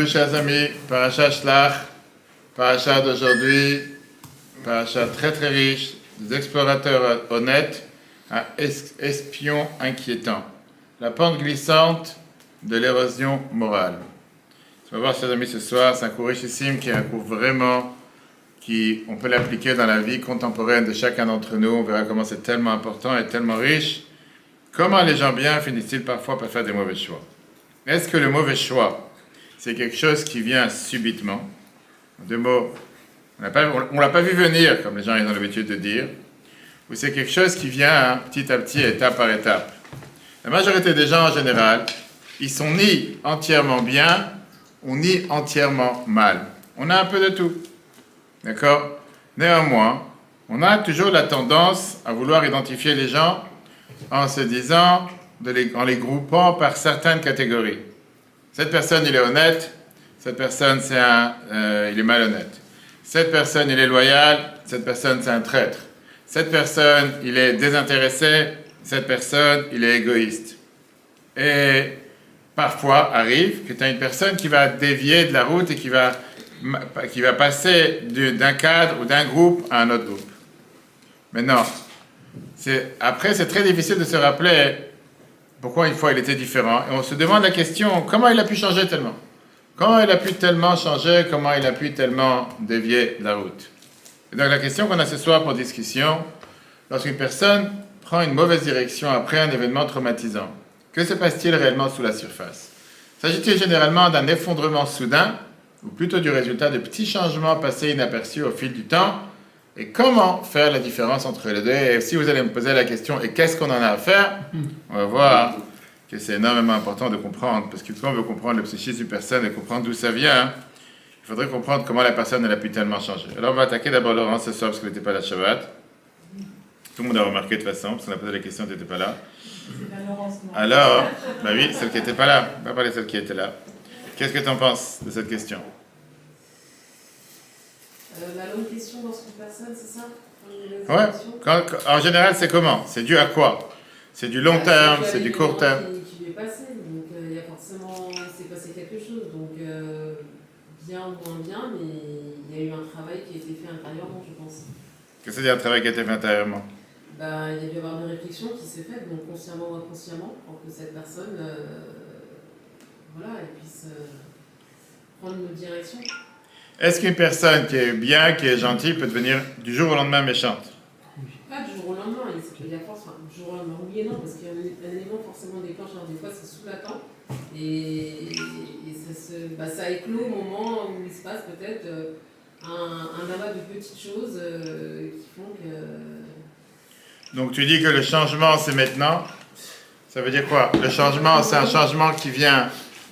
tous, chers amis. Parashat Shlach, parashat d'aujourd'hui, parashat très très riche, des explorateurs honnêtes à espions inquiétants. La pente glissante de l'érosion morale. On va voir, chers amis, ce soir, c'est un cours richissime qui est un cours vraiment on peut l'appliquer dans la vie contemporaine de chacun d'entre nous. On verra comment c'est tellement important et tellement riche. Comment les gens bien finissent-ils parfois par faire des mauvais choix? Est-ce que le mauvais choix, c'est quelque chose qui vient subitement? En deux mots, on ne l'a pas vu venir, comme les gens ils ont l'habitude de dire, ou c'est quelque chose qui vient petit à petit, étape par étape? La majorité des gens en général, ils sont ni entièrement bien, ou ni entièrement mal. On a un peu de tout. D'accord? Néanmoins, on a toujours la tendance à vouloir identifier les gens en se disant, en les groupant par certaines catégories. Cette personne, il est honnête. Cette personne, il est malhonnête. Cette personne, il est loyal. Cette personne, c'est un traître. Cette personne, il est désintéressé. Cette personne, il est égoïste. Et parfois, arrive que tu as une personne qui va dévier de la route et qui va passer d'un cadre ou d'un groupe à un autre groupe. Maintenant, après, c'est très difficile de se rappeler pourquoi une fois il était différent. Et on se demande la question, comment il a pu changer tellement? Comment il a pu tellement changer? Comment il a pu tellement dévier de la route? Et donc la question qu'on a ce soir pour discussion, lorsqu'une personne prend une mauvaise direction après un événement traumatisant, que se passe-t-il réellement sous la surface? S'agit-il généralement d'un effondrement soudain, ou plutôt du résultat de petits changements passés inaperçus au fil du temps? Et comment faire la différence entre les deux? Et si vous allez me poser la question, et qu'est-ce qu'on en a à faire? On va voir que c'est énormément important de comprendre, parce que quand on veut comprendre le psychisme d'une personne et comprendre d'où ça vient, il faudrait comprendre comment la personne elle a pu tellement changer. Alors on va attaquer d'abord Laurent ce soir, parce qu'il n'était pas là Shabbat. Tout le monde a remarqué de toute façon, parce qu'on a posé la question, tu n'étais pas là. Alors, bah oui, celle qui n'était pas là. On va parler de celle qui était là. Qu'est-ce que tu en penses de cette question? La longue question dans une personne, c'est ça? Ouais. En général, c'est comment? C'est dû à quoi? C'est du long terme, c'est du court terme? Qui lui est passé, donc il y a forcément, il s'est passé quelque chose, donc bien ou moins bien, mais il y a eu un travail qui a été fait intérieurement, je pense. Qu'est-ce que c'est un travail qui a été fait intérieurement? Il y a dû y avoir une réflexion qui s'est faite, donc consciemment ou inconsciemment, pour que cette personne, elle puisse prendre une autre direction. Est-ce qu'une personne qui est bien, qui est gentille, peut devenir du jour au lendemain méchante? Pas du jour au lendemain, il y a force, du jour au lendemain, oui et non, parce qu'il y a un élément forcément déclencheur, des fois c'est sous-latent, et ça éclot au moment où il se passe peut-être un amas de petites choses qui font que... Donc tu dis que le changement c'est maintenant? Ça veut dire quoi? Le changement, c'est un changement qui vient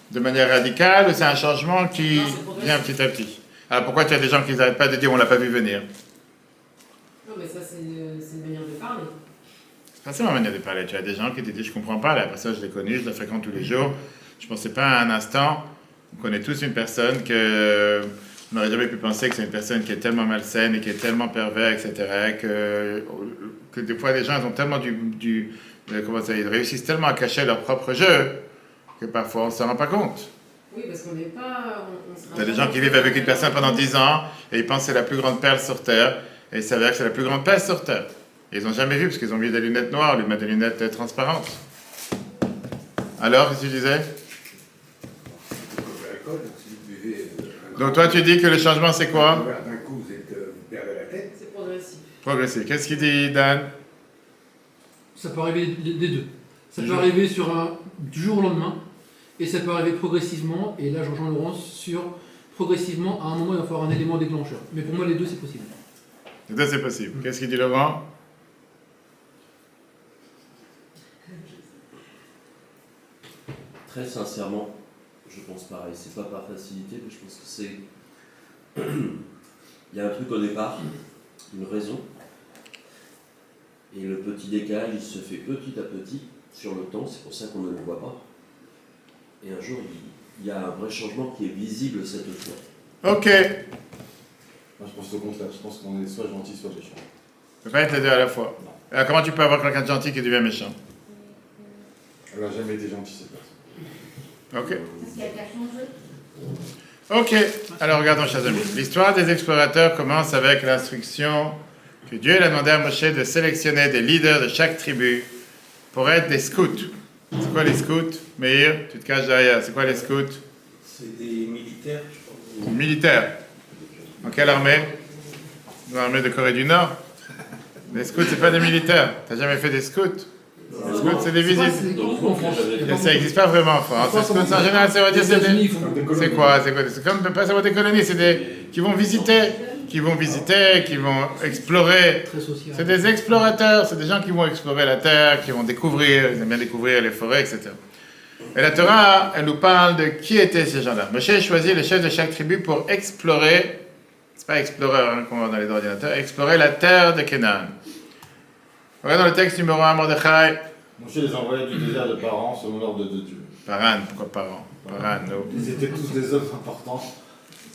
de manière radicale ou c'est un changement qui vient petit à petit? Alors pourquoi tu as des gens qui n'arrêtent pas de dire on l'a pas vu venir? Non mais ça c'est une manière de parler. C'est pas ça ma manière de parler. Tu as des gens qui te disent je comprends pas, la personne je l'ai connue, je la fréquente tous les jours. Je pensais pas à un instant, on connaît tous une personne que on n'aurait jamais pu penser que c'est une personne qui est tellement malsaine et qui est tellement pervers, etc. Que des fois les gens ils ont tellement ils réussissent tellement à cacher leur propre jeu que parfois on ne s'en rend pas compte. Oui, parce qu'on n'est pas... Il y a des gens qui vivent avec une personne pendant 10 ans et ils pensent que c'est la plus grande perle sur Terre et il s'avère que c'est la plus grande perle sur Terre. Et ils n'ont jamais vu parce qu'ils ont mis des lunettes noires, ils mettent des lunettes transparentes. Alors, qu'est-ce que tu disais? Donc toi tu dis que le changement c'est quoi? D'un coup vous perdez la tête. C'est progressif. Progressif. Qu'est-ce qu'il dit Dan? Ça peut arriver des deux. Ça peut arriver du jour au lendemain, et ça peut arriver progressivement, et là je rejoins Laurence sur progressivement, à un moment il va falloir un élément déclencheur. Mais pour moi les deux c'est possible. Les deux c'est possible. Qu'est-ce qu'il dit Laurent? Très sincèrement, je pense pareil. C'est pas par facilité, mais je pense que c'est... Il y a un truc au départ, une raison, et le petit décalage il se fait petit à petit sur le temps, c'est pour ça qu'on ne le voit pas. Et un jour, il y a un vrai changement qui est visible cette fois. Ok. Moi je pense au contraire, je pense qu'on est soit gentil, soit méchant. Ça peut pas être les deux à la fois. Alors comment tu peux avoir quelqu'un de gentil qui devient méchant? Elle n'a jamais été gentille cette personne. Ok. Est-ce qu'elle a changé? Ok, alors regardons, chers amis. L'histoire des explorateurs commence avec l'instruction que Dieu a demandé à Moshe de sélectionner des leaders de chaque tribu pour être des scouts. C'est quoi les scouts? Meir, tu te caches derrière. C'est quoi les scouts? C'est des militaires, je crois. Militaires. En quelle armée? Dans l'armée de Corée du Nord. Les scouts, c'est pas des militaires. T'as jamais fait des scouts? Les scouts, c'est des visites. Ça n'existe pas vraiment en France. Les scouts, en général, ça veut dire c'est quoi? C'est comme pas savoir des colonies, c'est des qui vont visiter, qui vont explorer. Très social. C'est des explorateurs, c'est des gens qui vont explorer la terre, qui vont découvrir, ils aiment bien découvrir les forêts, etc. Et la Torah, elle nous parle de qui étaient ces gens-là. Moshe a choisi le chef de chaque tribu pour explorer, c'est pas explorer hein, comme on voit dans les ordinateurs, explorer la terre de Canaan. Regardons le texte numéro 1, Mordechai. Moshe les envoyait du désert de Paran selon l'ordre de Dieu. Paran, pourquoi Paran? Paran, no. Ils étaient tous des hommes importants,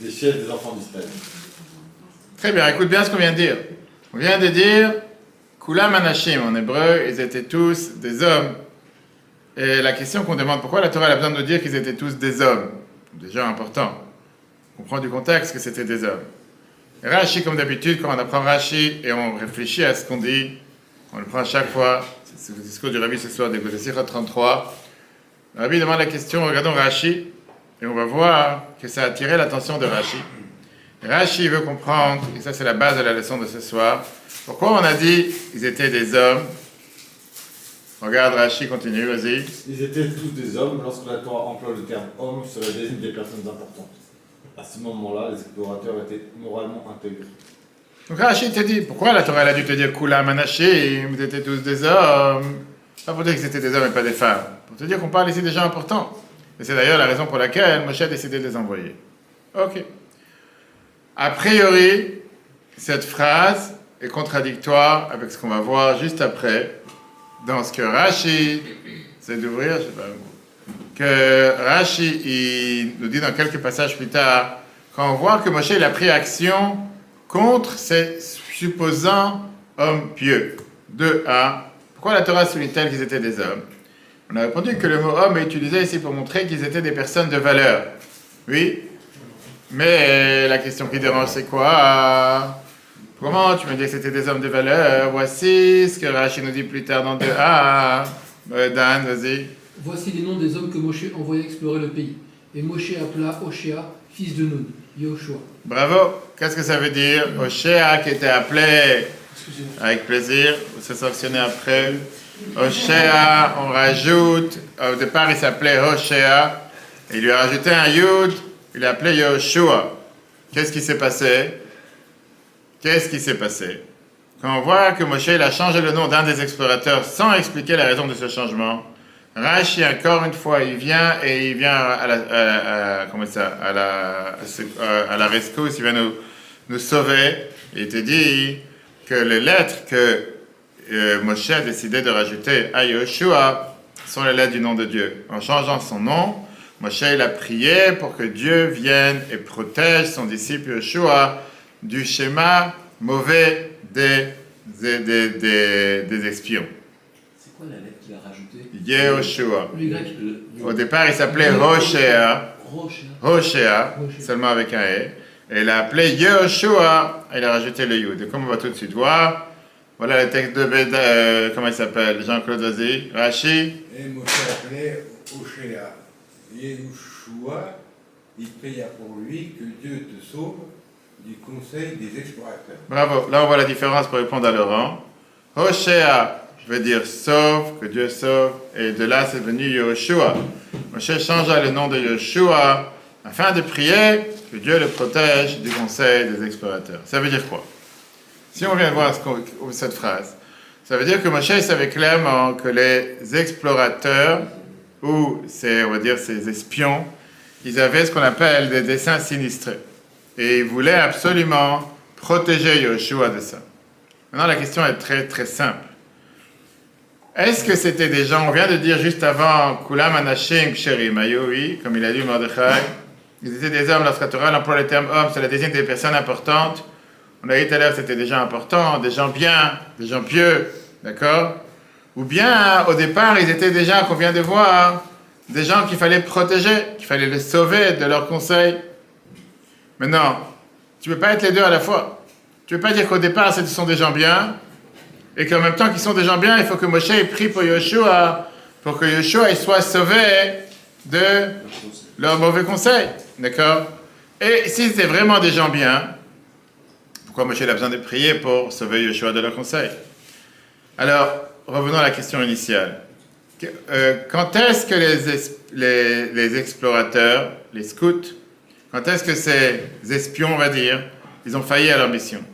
des chefs des enfants d'Israël. Très bien, écoute bien ce qu'on vient de dire. On vient de dire Kulam Anashim en hébreu, ils étaient tous des hommes. Et la question qu'on demande, pourquoi la Torah a besoin de nous dire qu'ils étaient tous des hommes? Déjà important. On comprend du contexte que c'était des hommes. Et Rashi, comme d'habitude, quand on apprend Rashi et on réfléchit à ce qu'on dit, on le prend à chaque fois. C'est le discours du Rabbi ce soir, de Sicha 33. Le Rabbi demande la question, regardons Rashi, et on va voir que ça a attiré l'attention de Rashi. Et Rashi veut comprendre, et ça c'est la base de la leçon de ce soir, pourquoi on a dit qu'ils étaient des hommes. Regarde, Rashi continue, vas-y. Ils étaient tous des hommes lorsque la Torah emploie le terme homme, cela désigne des personnes importantes. À ce moment-là, les explorateurs étaient moralement intégrés. Donc Rashi te dit, pourquoi la Torah elle a dû te dire Kulam Anashim, vous étiez tous des hommes? Pas pour dire que c'était des hommes et pas des femmes, pour te dire qu'on parle ici des gens importants. Et c'est d'ailleurs la raison pour laquelle Moshe a décidé de les envoyer. Ok. A priori, cette phrase est contradictoire avec ce qu'on va voir juste après, dans ce que Rashi, c'est d'ouvrir, je sais pas, que Rashi il nous dit dans quelques passages plus tard, quand on voit que Moshe il a pris action contre ces supposants hommes pieux. 2a. Pourquoi la Torah souligne-t-elle qu'ils étaient des hommes? On a répondu que le mot homme est utilisé ici pour montrer qu'ils étaient des personnes de valeur. Oui, mais la question qui dérange c'est quoi? Comment tu me dis que c'était des hommes de valeur? Voici ce que Rashi nous dit plus tard dans 2a. Dan, vas-y. Voici les noms des hommes que Moshe envoya explorer le pays. Et Moshe appela Hoshea, fils de Nun, Yehoshua. Bravo. Qu'est-ce que ça veut dire? Hoshea qui était appelé avec plaisir, c'est sanctionné après. Hoshea, on rajoute, au départ il s'appelait Hoshea, il lui a rajouté un Yud, il l'a appelé Yehoshua. Qu'est-ce qui s'est passé? Qu'est-ce qui s'est passé? Quand on voit que Moshe il a changé le nom d'un des explorateurs sans expliquer la raison de ce changement, Rashi, encore une fois, il vient à la rescousse, il vient nous sauver. Il te dit que les lettres que Moshe a décidé de rajouter à Yehoshua sont les lettres du nom de Dieu. En changeant son nom, Moshe il a prié pour que Dieu vienne et protège son disciple Yehoshua du schéma mauvais des espions. C'est quoi la lettre qu'il a rajoutée? Yehoshua. Le grec. Au départ, il s'appelait Hoshea, Hoshea. seulement avec un E. Et il a appelé Yehoshua, et il a rajouté le Yud. Et comme on va tout de suite voir, voilà le texte de comment il s'appelle? Jean-Claude, vas-y. Rashi. Et Moshe appelait Hoshea. Yehoshua, il pria pour lui que Dieu te sauve du conseil des explorateurs. Bravo. Là, on voit la différence pour répondre à Laurent. Hoshea veut dire sauve, que Dieu sauve. Et de là, c'est venu Yehoshua. Moshe changea le nom de Yehoshua afin de prier que Dieu le protège du conseil des explorateurs. Ça veut dire quoi? Si on vient voir cette phrase, ça veut dire que Moshe savait clairement que les explorateurs, ou on va dire ces espions, ils avaient ce qu'on appelle des desseins sinistrés. Et ils voulaient absolument protéger Yehoshua de ça. Maintenant, la question est très très simple. Est-ce que c'était des gens, on vient de dire juste avant, Kulam Anashim Ksherim Ayoui, comme il a dit Mordechai, ils étaient des hommes, lorsque la Torah emploie le terme homme, cela désigne des personnes importantes. On a dit tout à l'heure que c'était des gens importants, des gens bien, des gens pieux, d'accord? Ou bien, au départ, ils étaient des gens qu'on vient de voir, des gens qu'il fallait protéger, qu'il fallait les sauver de leurs conseils. Maintenant, tu ne peux pas être les deux à la fois. Tu ne peux pas dire qu'au départ, ce sont des gens bien, et qu'en même temps qu'ils sont des gens bien, il faut que Moshe ait pris pour Yoshua, pour que Yoshua il soit sauvé de leurs mauvais conseils. D'accord? Et si c'était vraiment des gens bien, pourquoi Moshe a besoin de prier pour sauver Yoshua de leurs conseils? Alors, revenons à la question initiale. Quand est-ce que les explorateurs, les scouts, quand est-ce que ces espions, on va dire, ils ont failli à leur mission?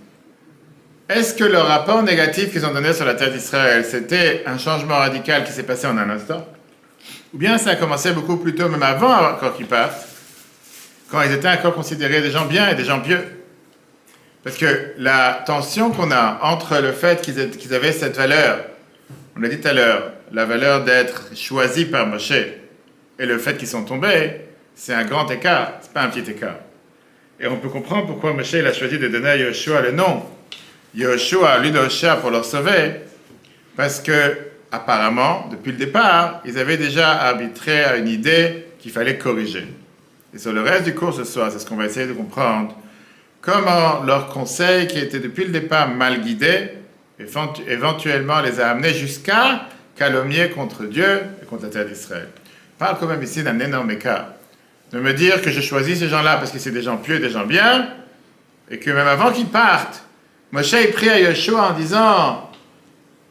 Est-ce que le rapport négatif qu'ils ont donné sur la terre d'Israël, c'était un changement radical qui s'est passé en un instant? Ou bien ça a commencé beaucoup plus tôt, même avant encore qu'ils partent, quand ils étaient encore considérés des gens bien et des gens pieux? Parce que la tension qu'on a entre le fait qu'ils avaient cette valeur, on l'a dit tout à l'heure, la valeur d'être choisis par Moshe, et le fait qu'ils sont tombés, c'est un grand écart, c'est pas un petit écart. Et on peut comprendre pourquoi Moshe il a choisi de donner à Yoshua le nom Yoshua, lui d'Osha, pour leur sauver, parce que apparemment, depuis le départ, ils avaient déjà arbitré à une idée qu'il fallait corriger. Et sur le reste du cours ce soir, c'est ce qu'on va essayer de comprendre, comment leur conseil, qui était depuis le départ mal guidé, éventuellement les a amenés jusqu'à calomnier contre Dieu et contre la terre d'Israël. Je parle quand même ici d'un énorme écart. De me dire que je choisis ces gens-là parce que c'est des gens pieux et des gens bien, et que même avant qu'ils partent, Moshe prie à Yoshua en disant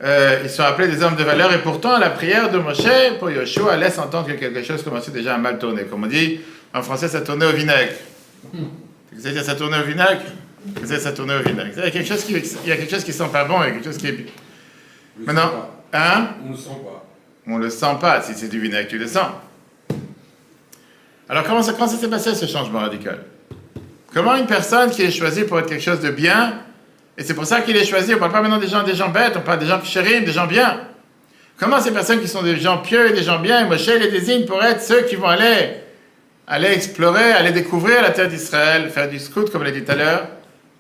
ils sont appelés des hommes de valeur, et pourtant la prière de Moshe pour Yoshua laisse entendre que quelque chose commençait déjà à mal tourner. Comme on dit en français, ça tournait au vinaigre. Vous savez dire ça tournait au vinaigre? Vous savez ça tournait au vinaigre. Il y a quelque chose qui sent pas bon, il y a quelque chose qui est... Maintenant, hein? On ne le sent pas. On le sent pas. Si c'est du vinaigre, tu le sens. Alors quand ça s'est passé ce changement radical? Comment une personne qui est choisie pour être quelque chose de bien, et c'est pour ça qu'il est choisi, on ne parle pas maintenant des gens bêtes, on parle des gens chérim, des gens bien. Comment ces personnes qui sont des gens pieux et des gens bien, Moshe les désigne pour être ceux qui vont aller explorer, aller découvrir la terre d'Israël, faire du scout comme l'a dit tout à l'heure?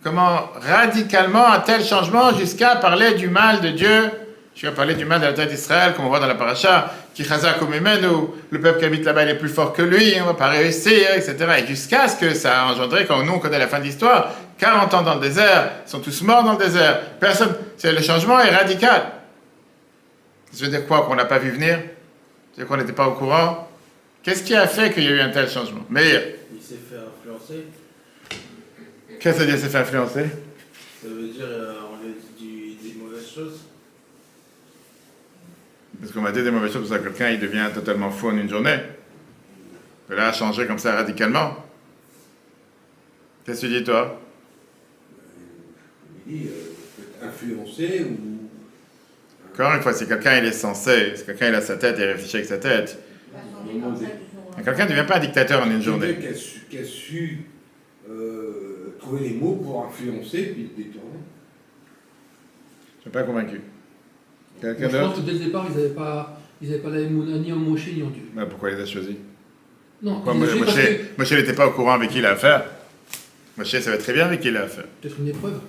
Comment radicalement un tel changement jusqu'à parler du mal de Dieu, jusqu'à parler du mal de la terre d'Israël, comme on voit dans la paracha, qui chazak umimenu, le peuple qui habite là-bas il est plus fort que lui, on ne va pas réussir, etc. Et jusqu'à ce que ça a engendré, quand nous on connaît la fin de l'histoire, 40 ans dans le désert, ils sont tous morts dans le désert, personne, le changement est radical. Ça veut dire quoi? Qu'on n'a pas vu venir? Ça veut dire qu'on n'était pas au courant? Qu'est-ce qui a fait qu'il y a eu un tel changement? Mais Il s'est fait influencer. qu'est-ce que ça veut dire s'est fait influencer? Ça veut dire on lui dit des mauvaises choses. Parce qu'on m'a dit des mauvaises choses, parce que quelqu'un il devient totalement fou en une journée. Et là, a changé comme ça radicalement. Qu'est-ce que tu dis toi? Il dit, peut être influencé ou... Encore une fois, si quelqu'un il est censé, si quelqu'un il a sa tête et il réfléchit avec sa tête, quelqu'un ne devient pas un dictateur en une journée. Quelqu'un qui a su trouver les mots pour influencer puis détourner. Je ne suis pas convaincu. Quelqu'un Je pense d'autre? que dès le départ, ils n'avaient pas la émouna ni en Moshe ni en Dieu. Ben, pourquoi il les a choisis? Non, Pourquoi ils les ont choisis parce que Moshe n'était pas au courant avec qui il a affaire? Moshe savait très bien avec qui il a affaire. peut-être une épreuve.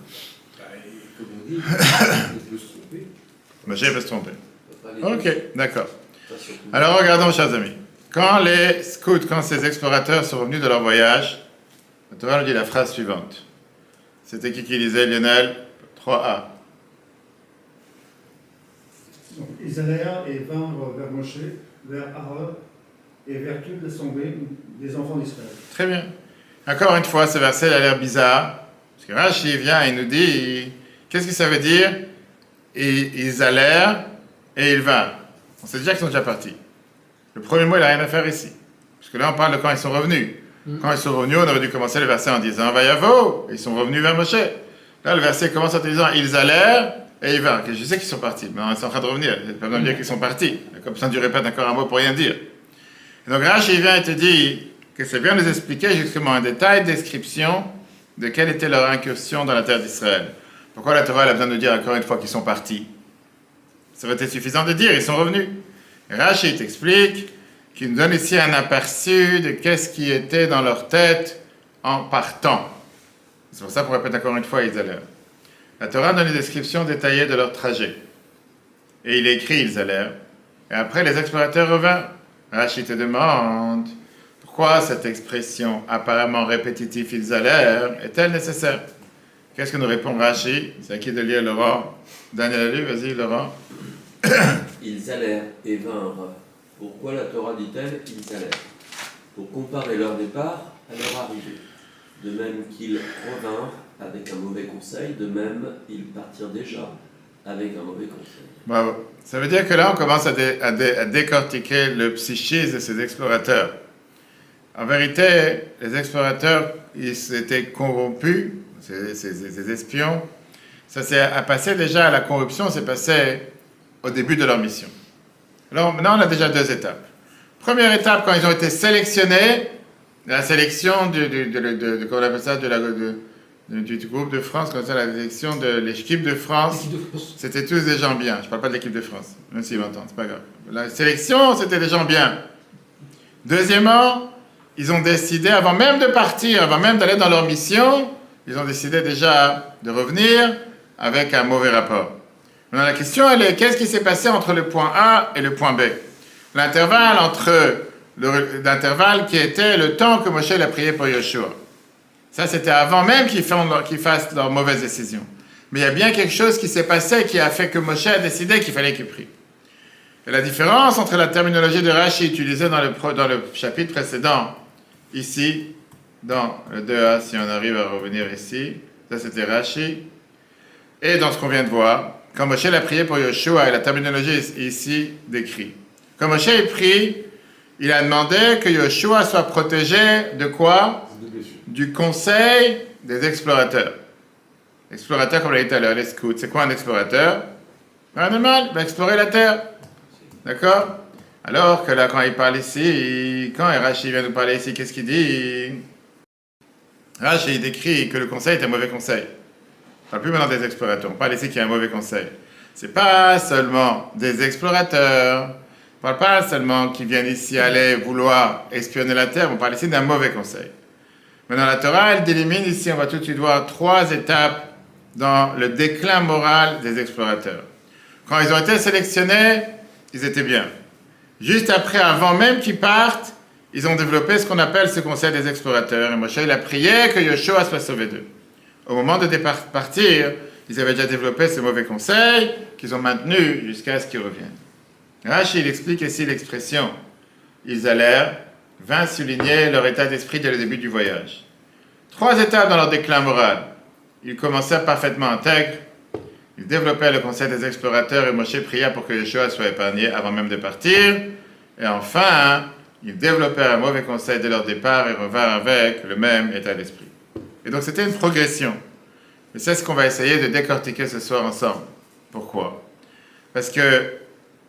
Bah, et comme on dit, on peut se tromper. Moshe peut se tromper. Pas les deux. Ok, d'accord. Pas surtout. Alors regardons, chers amis. Quand les scouts, quand ces explorateurs sont revenus de leur voyage, la Torah nous dit la phrase suivante. C'était qui lisait, Lionel? 3a. Donc, ils allèrent et vinrent vers Moshe, vers Aaron et vers toute l'assemblée des enfants d'Israël. Très bien. Encore une fois, ce verset a l'air bizarre. Parce que Rashi vient et nous dit, qu'est-ce que ça veut dire? Ils allèrent et ils vinrent. On sait déjà qu'ils sont déjà partis. Le premier mot, il n'a rien à faire ici. Parce que là, on parle de quand ils sont revenus. Quand ils sont revenus, on aurait dû commencer le verset en disant, Vayavo, ils sont revenus vers Moshe. Là, le verset commence en disant, ils allèrent et ils vinrent. Je sais qu'ils sont partis, mais ils sont en train de revenir. Il n'y a pas besoin de dire qu'ils sont partis. Comme ça, tu répètes encore un mot pour rien dire. Et donc, Rashi vient et te dit que c'est bien de nous expliquer justement en détail, description de quelle était leur incursion dans la terre d'Israël. Pourquoi la Torah elle a besoin de nous dire encore une fois qu'ils sont partis? Ça va être suffisant de dire, ils sont revenus. Et Rashi t'explique qu'il nous donne ici un aperçu de qu'est-ce qui était dans leur tête en partant. C'est pour ça qu'on répète encore une fois, ils allèrent. La Torah donne une description détaillée de leur trajet. Et il est écrit, ils allèrent. Et après, les explorateurs revinrent. Rashi te demande pourquoi cette expression apparemment répétitive ils allèrent est-elle nécessaire? Qu'est-ce que nous répond Rashi? C'est à qui de lire, Laurent? Daniel a lu, vas-y Laurent. Ils allèrent et vinrent. Pourquoi la Torah dit-elle ils allèrent? Pour comparer leur départ à leur arrivée. De même qu'ils revinrent avec un mauvais conseil, de même ils partirent déjà avec un mauvais conseil. Bravo. Ça veut dire que là, on commence à décortiquer le psychisme de ces explorateurs. En vérité, les explorateurs, ils étaient corrompus, ces espions. Ça s'est passé déjà à la corruption, c'est passé au début de leur mission. Alors maintenant, on a déjà 2 étapes. Première étape, quand ils ont été sélectionnés, la sélection comment on appelle ça, du groupe de France, comme ça, la sélection de l'équipe de France, c'était tous des gens bien. Je ne parle pas de l'équipe de France, même s'ils m'entendent, c'est pas grave. La sélection, c'était des gens bien. Deuxièmement, ils ont décidé, avant même de partir, avant même d'aller dans leur mission, ils ont décidé déjà de revenir avec un mauvais rapport. Maintenant, la question, elle est, qu'est-ce qui s'est passé entre le point A et le point B? L'intervalle l'intervalle qui était le temps que Moshe a prié pour Yoshua. Ça, c'était avant même qu'ils fassent leur mauvaise décision. Mais il y a bien quelque chose qui s'est passé qui a fait que Moshe a décidé qu'il fallait qu'il prie. Et la différence entre la terminologie de Rashi utilisée dans le chapitre précédent, ici, dans le 2a, si on arrive à revenir ici, ça c'était Rashi, et dans ce qu'on vient de voir, quand Moshe a prié pour Yoshua, et la terminologie est ici décrite. Quand Moshe a prié, il a demandé que Yoshua soit protégé de quoi? Du conseil des explorateurs. Explorateur, comme on l'a dit tout à l'heure, les scouts. C'est quoi un explorateur? Un animal va explorer la terre. D'accord? Alors que là, quand il parle ici, quand Rashi vient nous parler ici, qu'est-ce qu'il dit? Rashi décrit que le conseil est un mauvais conseil. On ne parle plus maintenant des explorateurs, on parle ici qu'il y a un mauvais conseil. C'est pas seulement des explorateurs, on ne parle pas seulement qu'ils viennent ici aller vouloir espionner la terre, on parle ici d'un mauvais conseil. Maintenant, la Torah, elle délimine ici, on va tout de suite voir 3 étapes dans le déclin moral des explorateurs. Quand ils ont été sélectionnés, ils étaient bien. Juste après, avant même qu'ils partent, ils ont développé ce qu'on appelle ce conseil des explorateurs. Et Moshe, il a prié que Yoshua soit sauvé d'eux. Au moment de partir, ils avaient déjà développé ce mauvais conseil qu'ils ont maintenu jusqu'à ce qu'ils reviennent. Rashi, il explique ici l'expression « ils allèrent » vint souligner leur état d'esprit dès le début du voyage. 3 étapes dans leur déclin moral. Ils commençaient parfaitement intègres, ils développaient le conseil des explorateurs et Moshe pria pour que Yeshua soit épargné avant même de partir. Et enfin, ils développèrent un mauvais conseil dès leur départ et revinrent avec le même état d'esprit. Et donc c'était une progression. Et c'est ce qu'on va essayer de décortiquer ce soir ensemble. Pourquoi? Parce que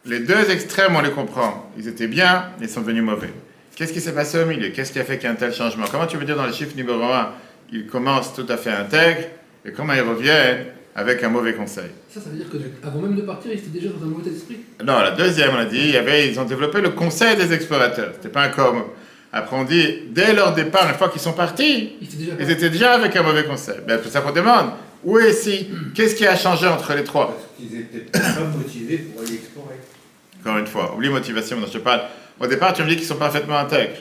les 2 extrêmes, on les comprend. Ils étaient bien, ils sont devenus mauvais. Qu'est-ce qui s'est passé au milieu? Qu'est-ce qui a fait qu'il y a un tel changement? Comment tu veux dire dans le chiffre numéro 1, ils commencent tout à fait intègres, et comment ils reviennent avec un mauvais conseil? Ça veut dire qu'avant même de partir, ils étaient déjà dans un mauvais esprit? Non, la deuxième, on a dit, ils ont développé le conseil des explorateurs. C'était pas un comme. Après, on dit, dès leur départ, une fois qu'ils sont partis, ils étaient déjà avec un mauvais conseil. Ben, c'est ça qu'on demande. Où est ici? Qu'est-ce qui a changé entre les 3? Parce qu'ils étaient pas motivés pour aller explorer. Encore une fois, oublie motivation, dont je te parle. Au départ, tu me dis qu'ils sont parfaitement intègres.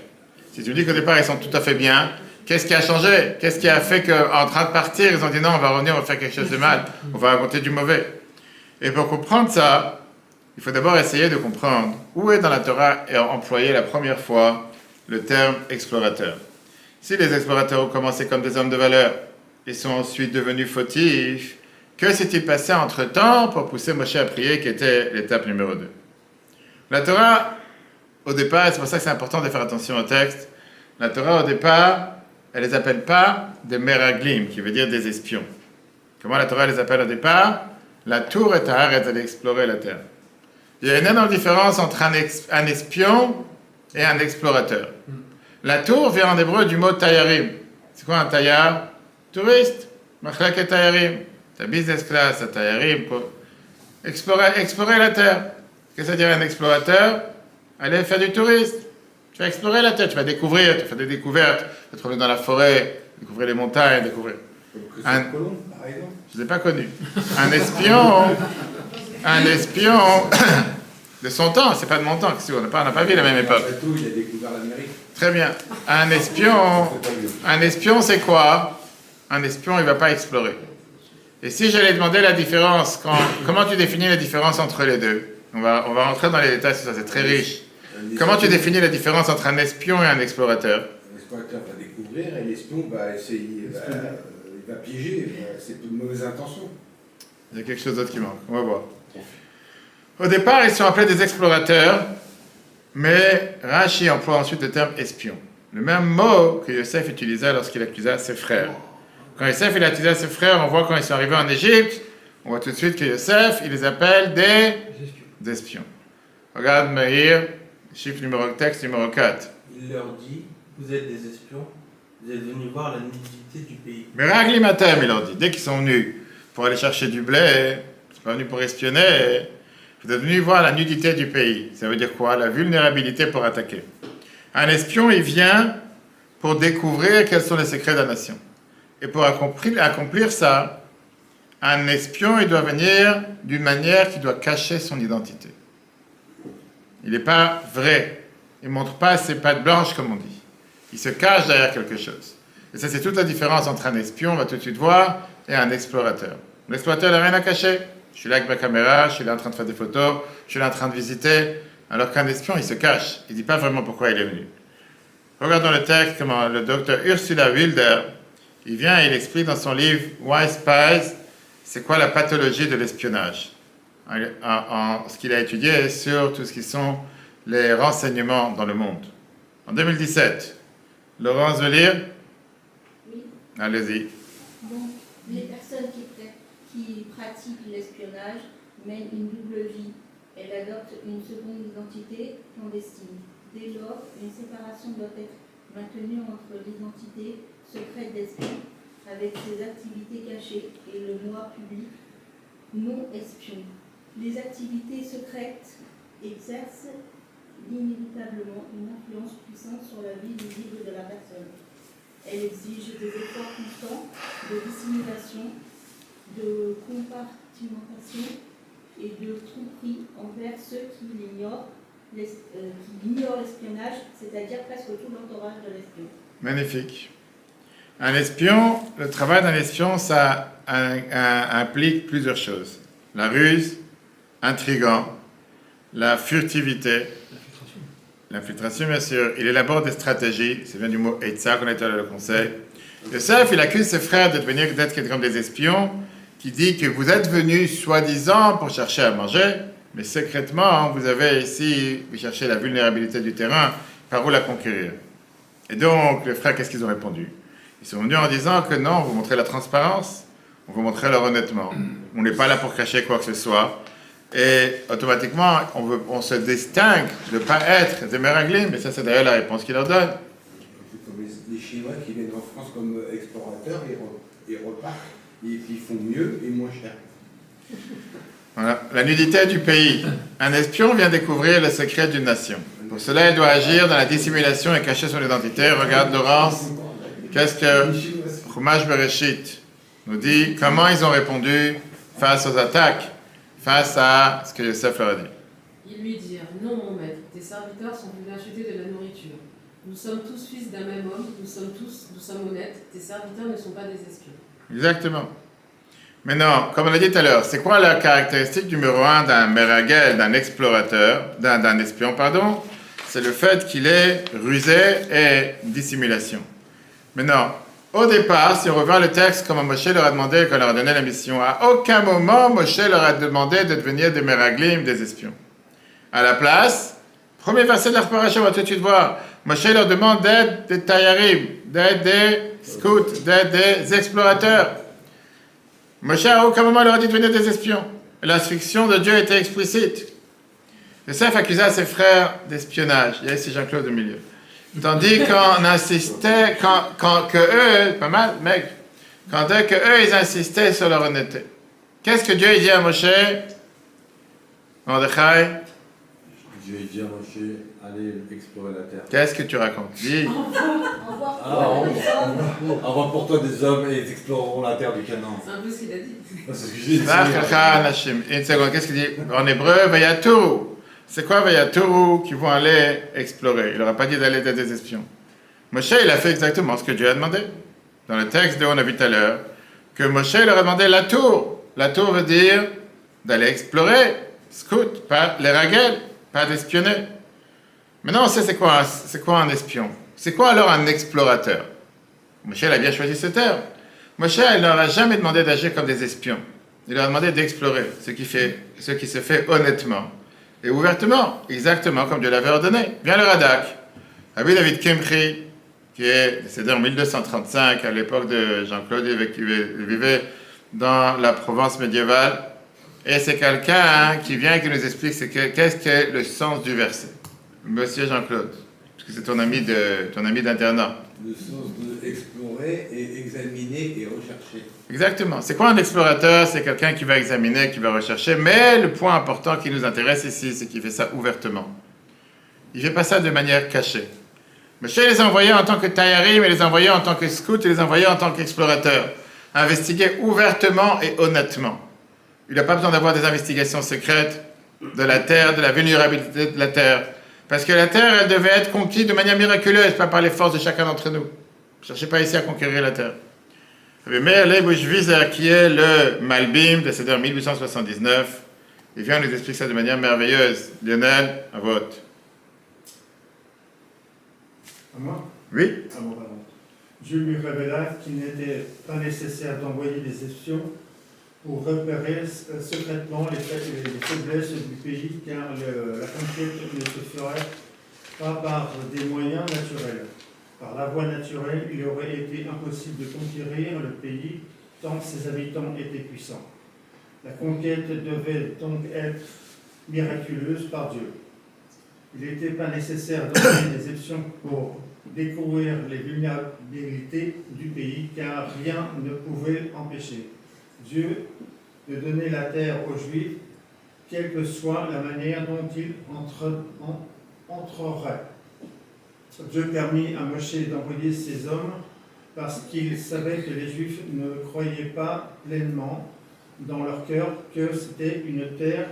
Si tu me dis qu'au départ, ils sont tout à fait bien, qu'est-ce qui a changé? Qu'est-ce qui a fait qu'en train de partir, ils ont dit non, on va revenir, on va faire quelque chose de mal, on va raconter du mauvais. Et pour comprendre ça, il faut d'abord essayer de comprendre où est dans la Torah employé la première fois le terme explorateur. Si les explorateurs ont commencé comme des hommes de valeur et sont ensuite devenus fautifs, que s'est-il passé entre-temps pour pousser Moshe à prier, qui était l'étape numéro 2? La Torah, au départ, et c'est pour ça que c'est important de faire attention au texte, la Torah, au départ, elle ne les appelle pas des meraglim, qui veut dire des espions. Comment la Torah les appelle au départ? La tour est à arrêter d'explorer la terre. Il y a une énorme différence entre un espion et un explorateur. La tour vient en hébreu du mot tayarim. C'est quoi un tayar? Touriste. Machlek et tayarim. Ta business class à tayarim pour explorer la terre. Qu'est-ce que ça veut dire un explorateur? Aller faire du tourisme. Tu vas explorer la terre, tu vas découvrir, tu vas faire des découvertes, tu vas te promener dans la forêt, découvrir les montagnes, découvrir. Colombe, par exemple. Je ne l'ai pas connu. Un espion, De son temps, c'est pas de mon temps, on n'a pas vu la même époque. Bateau, il a découvert l'Amérique. Très bien. Un espion, c'est quoi? Un espion, il ne va pas explorer. Et si j'allais demander la différence, comment tu définis la différence entre les deux? On va rentrer dans les détails, c'est très riche. Comment tu définis la différence entre un espion et un explorateur? L'explorateur va découvrir et l'espion va essayer, il va piéger, c'est de mauvaises intentions. Il y a quelque chose d'autre qui manque, on va voir. Au départ, ils sont appelés des explorateurs, mais Rashi emploie ensuite le terme espion. Le même mot que Yosef utilisait lorsqu'il accusa ses frères. Quand Yosef il accusait ses frères, on voit quand ils sont arrivés en Égypte, on voit tout de suite que Yosef, il les appelle des espions. Regarde Meir, texte numéro 4. Il leur dit, vous êtes des espions, vous êtes venus voir la nudité du pays. Meraglimatem, il leur dit, dès qu'ils sont venus pour aller chercher du blé, ils sont pas venus pour espionner, vous êtes venus voir la nudité du pays. Ça veut dire quoi? La vulnérabilité pour attaquer. Un espion, il vient pour découvrir quels sont les secrets de la nation. Et pour accomplir ça, un espion, il doit venir d'une manière qui doit cacher son identité. Il n'est pas vrai. Il ne montre pas ses pattes blanches, comme on dit. Il se cache derrière quelque chose. Et ça, c'est toute la différence entre un espion, on va tout de suite voir, et un explorateur. L'explorateur n'a rien à cacher. Je suis là avec ma caméra, je suis là en train de faire des photos, je suis là en train de visiter. Alors qu'un espion, il se cache. Il ne dit pas vraiment pourquoi il est venu. Regardons le texte, comment le docteur Ursula Wilder, il vient et il explique dans son livre Why Spies, c'est quoi la pathologie de l'espionnage. Ce qu'il a étudié sur tout ce qui sont les renseignements dans le monde. En 2017, Laurence veut lire? Oui. Allez-y. Donc, les personnes qui pratiquent l'espionnage mènent une double vie. Elles adoptent une seconde identité clandestine. Dès lors, une séparation doit être maintenue entre l'identité secrète d'espion avec ses activités cachées et le moi public non espion. Les activités secrètes exercent inévitablement une influence puissante sur la vie visible de la personne. Elles exigent des efforts constants de dissimulation, de compartimentation et de tromperie envers ceux qui ignorent l'espionnage, c'est-à-dire presque tout l'entourage de l'espion. Magnifique. Un espion, le travail d'un espion, ça implique plusieurs choses. La ruse, intrigant, la furtivité, l'infiltration bien sûr. Il élabore des stratégies, c'est bien du mot Eitza qu'on a étudié le conseil. Yosef, il accuse ses frères d'être comme des espions, qui dit que vous êtes venus soi-disant pour chercher à manger, mais secrètement, vous avez ici, vous cherchez la vulnérabilité du terrain, par où la conquérir. Et donc, les frères, qu'est-ce qu'ils ont répondu? Ils sont venus en disant que non, on vous montrer la transparence, on vous montrer leur honnêtement. On n'est pas là pour cacher quoi que ce soit. Et automatiquement, on se distingue de ne pas être des Meraglim, mais ça, c'est d'ailleurs la réponse qu'ils leur donnent. C'est comme les Chinois qui viennent en France comme explorateurs et repartent, et puis ils font mieux et moins cher. Voilà. La nudité du pays. Un espion vient découvrir le secret d'une nation. Pour cela, il doit agir dans la dissimulation et cacher son identité. Regarde Laurence, qu'est-ce que Chumash Bereshit nous dit, comment ils ont répondu face aux attaques, face à ce que Yosef leur a dit. Ils lui dirent, non mon maître, tes serviteurs sont venus acheter de la nourriture. Nous sommes tous fils d'un même homme, nous sommes honnêtes, tes serviteurs ne sont pas des espions. Exactement. Mais non, comme on l'a dit tout à l'heure, c'est quoi la caractéristique numéro 1 d'un meragel, d'un explorateur, d'un espion, pardon? C'est le fait qu'il est rusé et dissimulation. Mais non, au départ, si on revient le texte, comme Moshe leur a demandé, quand on leur a donné la mission, à aucun moment Moshe leur a demandé de devenir des meraglim, des espions. À la place, premier verset de la paracha, on va tout de suite voir, Moshe leur demande d'être des tayarim, d'être des scouts, d'être des explorateurs. Moshe à aucun moment leur a dit de devenir des espions. L'instruction de Dieu était explicite. Yosef accusa ses frères d'espionnage. Il y a ici Jean-Claude au milieu. Tandis qu'on insistait, que eux, pas mal, mec, que eux, ils insistaient sur leur honnêteté. Qu'est-ce que Dieu dit à Moshe? Mordechai? Dieu dit à Moshe, allez explorer la terre. Qu'est-ce que tu racontes? Dis. Envoie pour toi des hommes et ils exploreront la terre du Canaan. C'est un peu ce qu'il a dit. C'est ce que j'ai dit. Une seconde, qu'est-ce qu'il dit? En hébreu, Vayatoru. c'est quoi Vayatoru qui vont aller explorer? Il leur a pas dit d'aller aider des espions. Moshe, il a fait exactement ce que Dieu a demandé. Dans le texte on a vu tout à l'heure, que Moshe leur a demandé la tour. La tour veut dire d'aller explorer, scout, pas les ragel, pas d'espionner. Maintenant, on sait c'est quoi un espion. C'est quoi alors un explorateur? Moshe a bien choisi ce terme. Moshe, il leur a jamais demandé d'agir comme des espions. Il leur a demandé d'explorer, ce qui se fait honnêtement et ouvertement, exactement comme Dieu l'avait ordonné. Bien le Radak, Rabbi David Kemchi, qui est décédé en 1235, à l'époque de Jean-Claude, qui vivait dans la Provence médiévale, et c'est quelqu'un qui vient et qui nous explique qu'est-ce qu'est le sens du verset. Monsieur Jean-Claude, parce que c'est ton ami d'internat. Le sens d'explorer et examiner et rechercher. Exactement. C'est quoi un explorateur? C'est quelqu'un qui va examiner, qui va rechercher, mais le point important qui nous intéresse ici, c'est qu'il fait ça ouvertement. Il ne fait pas ça de manière cachée. Monsieur les envoyait en tant que tayarim, il les envoyait en tant que scout, il les envoyait en tant qu'explorateur. Investiguer ouvertement et honnêtement. Il n'a pas besoin d'avoir des investigations secrètes de la terre, de la vulnérabilité de la terre. Parce que la terre, elle devait être conquise de manière miraculeuse, pas par les forces de chacun d'entre nous. Ne cherchez pas ici à conquérir la terre. Meir Leib Wiesvizer, qui est le Malbim, décédé en 1879, il vient nous expliquer ça de manière merveilleuse. Lionel, à vote. À moi? Oui? À moi, pardon. Dieu lui révéla qu'il n'était pas nécessaire d'envoyer des espions pour repérer secrètement les faiblesses du pays, car la conquête ne se ferait pas par des moyens naturels. Par la voie naturelle, il aurait été impossible de conquérir le pays tant ses habitants étaient puissants. La conquête devait donc être miraculeuse par Dieu. Il n'était pas nécessaire d'envoyer des espions pour découvrir les vulnérabilités du pays, car rien ne pouvait empêcher Dieu de donner la terre aux Juifs, quelle que soit la manière dont ils entreraient. Dieu permit à Moshe d'envoyer ces hommes parce qu'il savait que les Juifs ne croyaient pas pleinement dans leur cœur que c'était une terre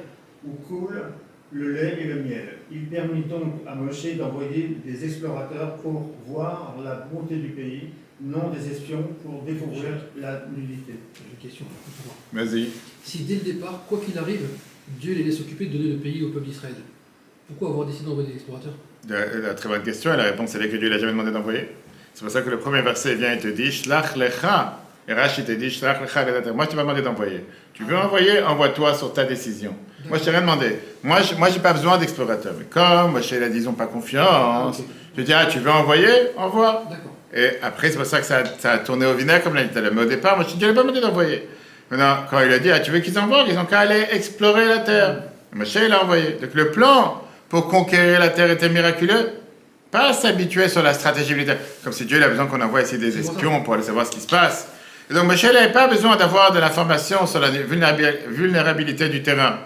où coule le lait et le miel. Il permit donc à Moshe d'envoyer des explorateurs pour voir la bonté du pays, non des espions pour découvrir la nudité. J'ai une question. Vas-y. Si dès le départ, quoi qu'il arrive, Dieu les laisse occuper de donner le pays au peuple d'Israël, pourquoi avoir décidé d'envoyer des explorateurs? La très bonne question, et la réponse est que Dieu l'a jamais demandé d'envoyer. C'est pour ça que le premier verset vient et te dit Shlach lecha. Et Rashi te dit Shlach lecha. Moi, je t'ai pas demandé d'envoyer. Tu veux envoyer, envoie-toi sur ta décision. Moi, je t'ai rien demandé. Moi, j'ai pas besoin d'explorateurs. Mais comme Moshe l'a dit, ils n'ont pas confiance, je dis tu veux envoyer, envoie. D'accord. Et après, c'est pour ça que ça a tourné au vinaigre, comme l'a dit tout à l'heure. Mais au départ, moi, je t'ai pas demandé d'envoyer. Maintenant, quand il a dit tu veux qu'ils envoient, ils ont qu'à aller explorer la terre. Moshe, il a envoyé. Donc, le plan pour conquérir la terre était miraculeux. Pas s'habituer sur la stratégie militaire. Comme si Dieu a besoin qu'on envoie ici des espions pour aller savoir ce qui se passe. Et donc, Moshe n'avait pas besoin d'avoir de l'information sur la vulnérabilité du terrain.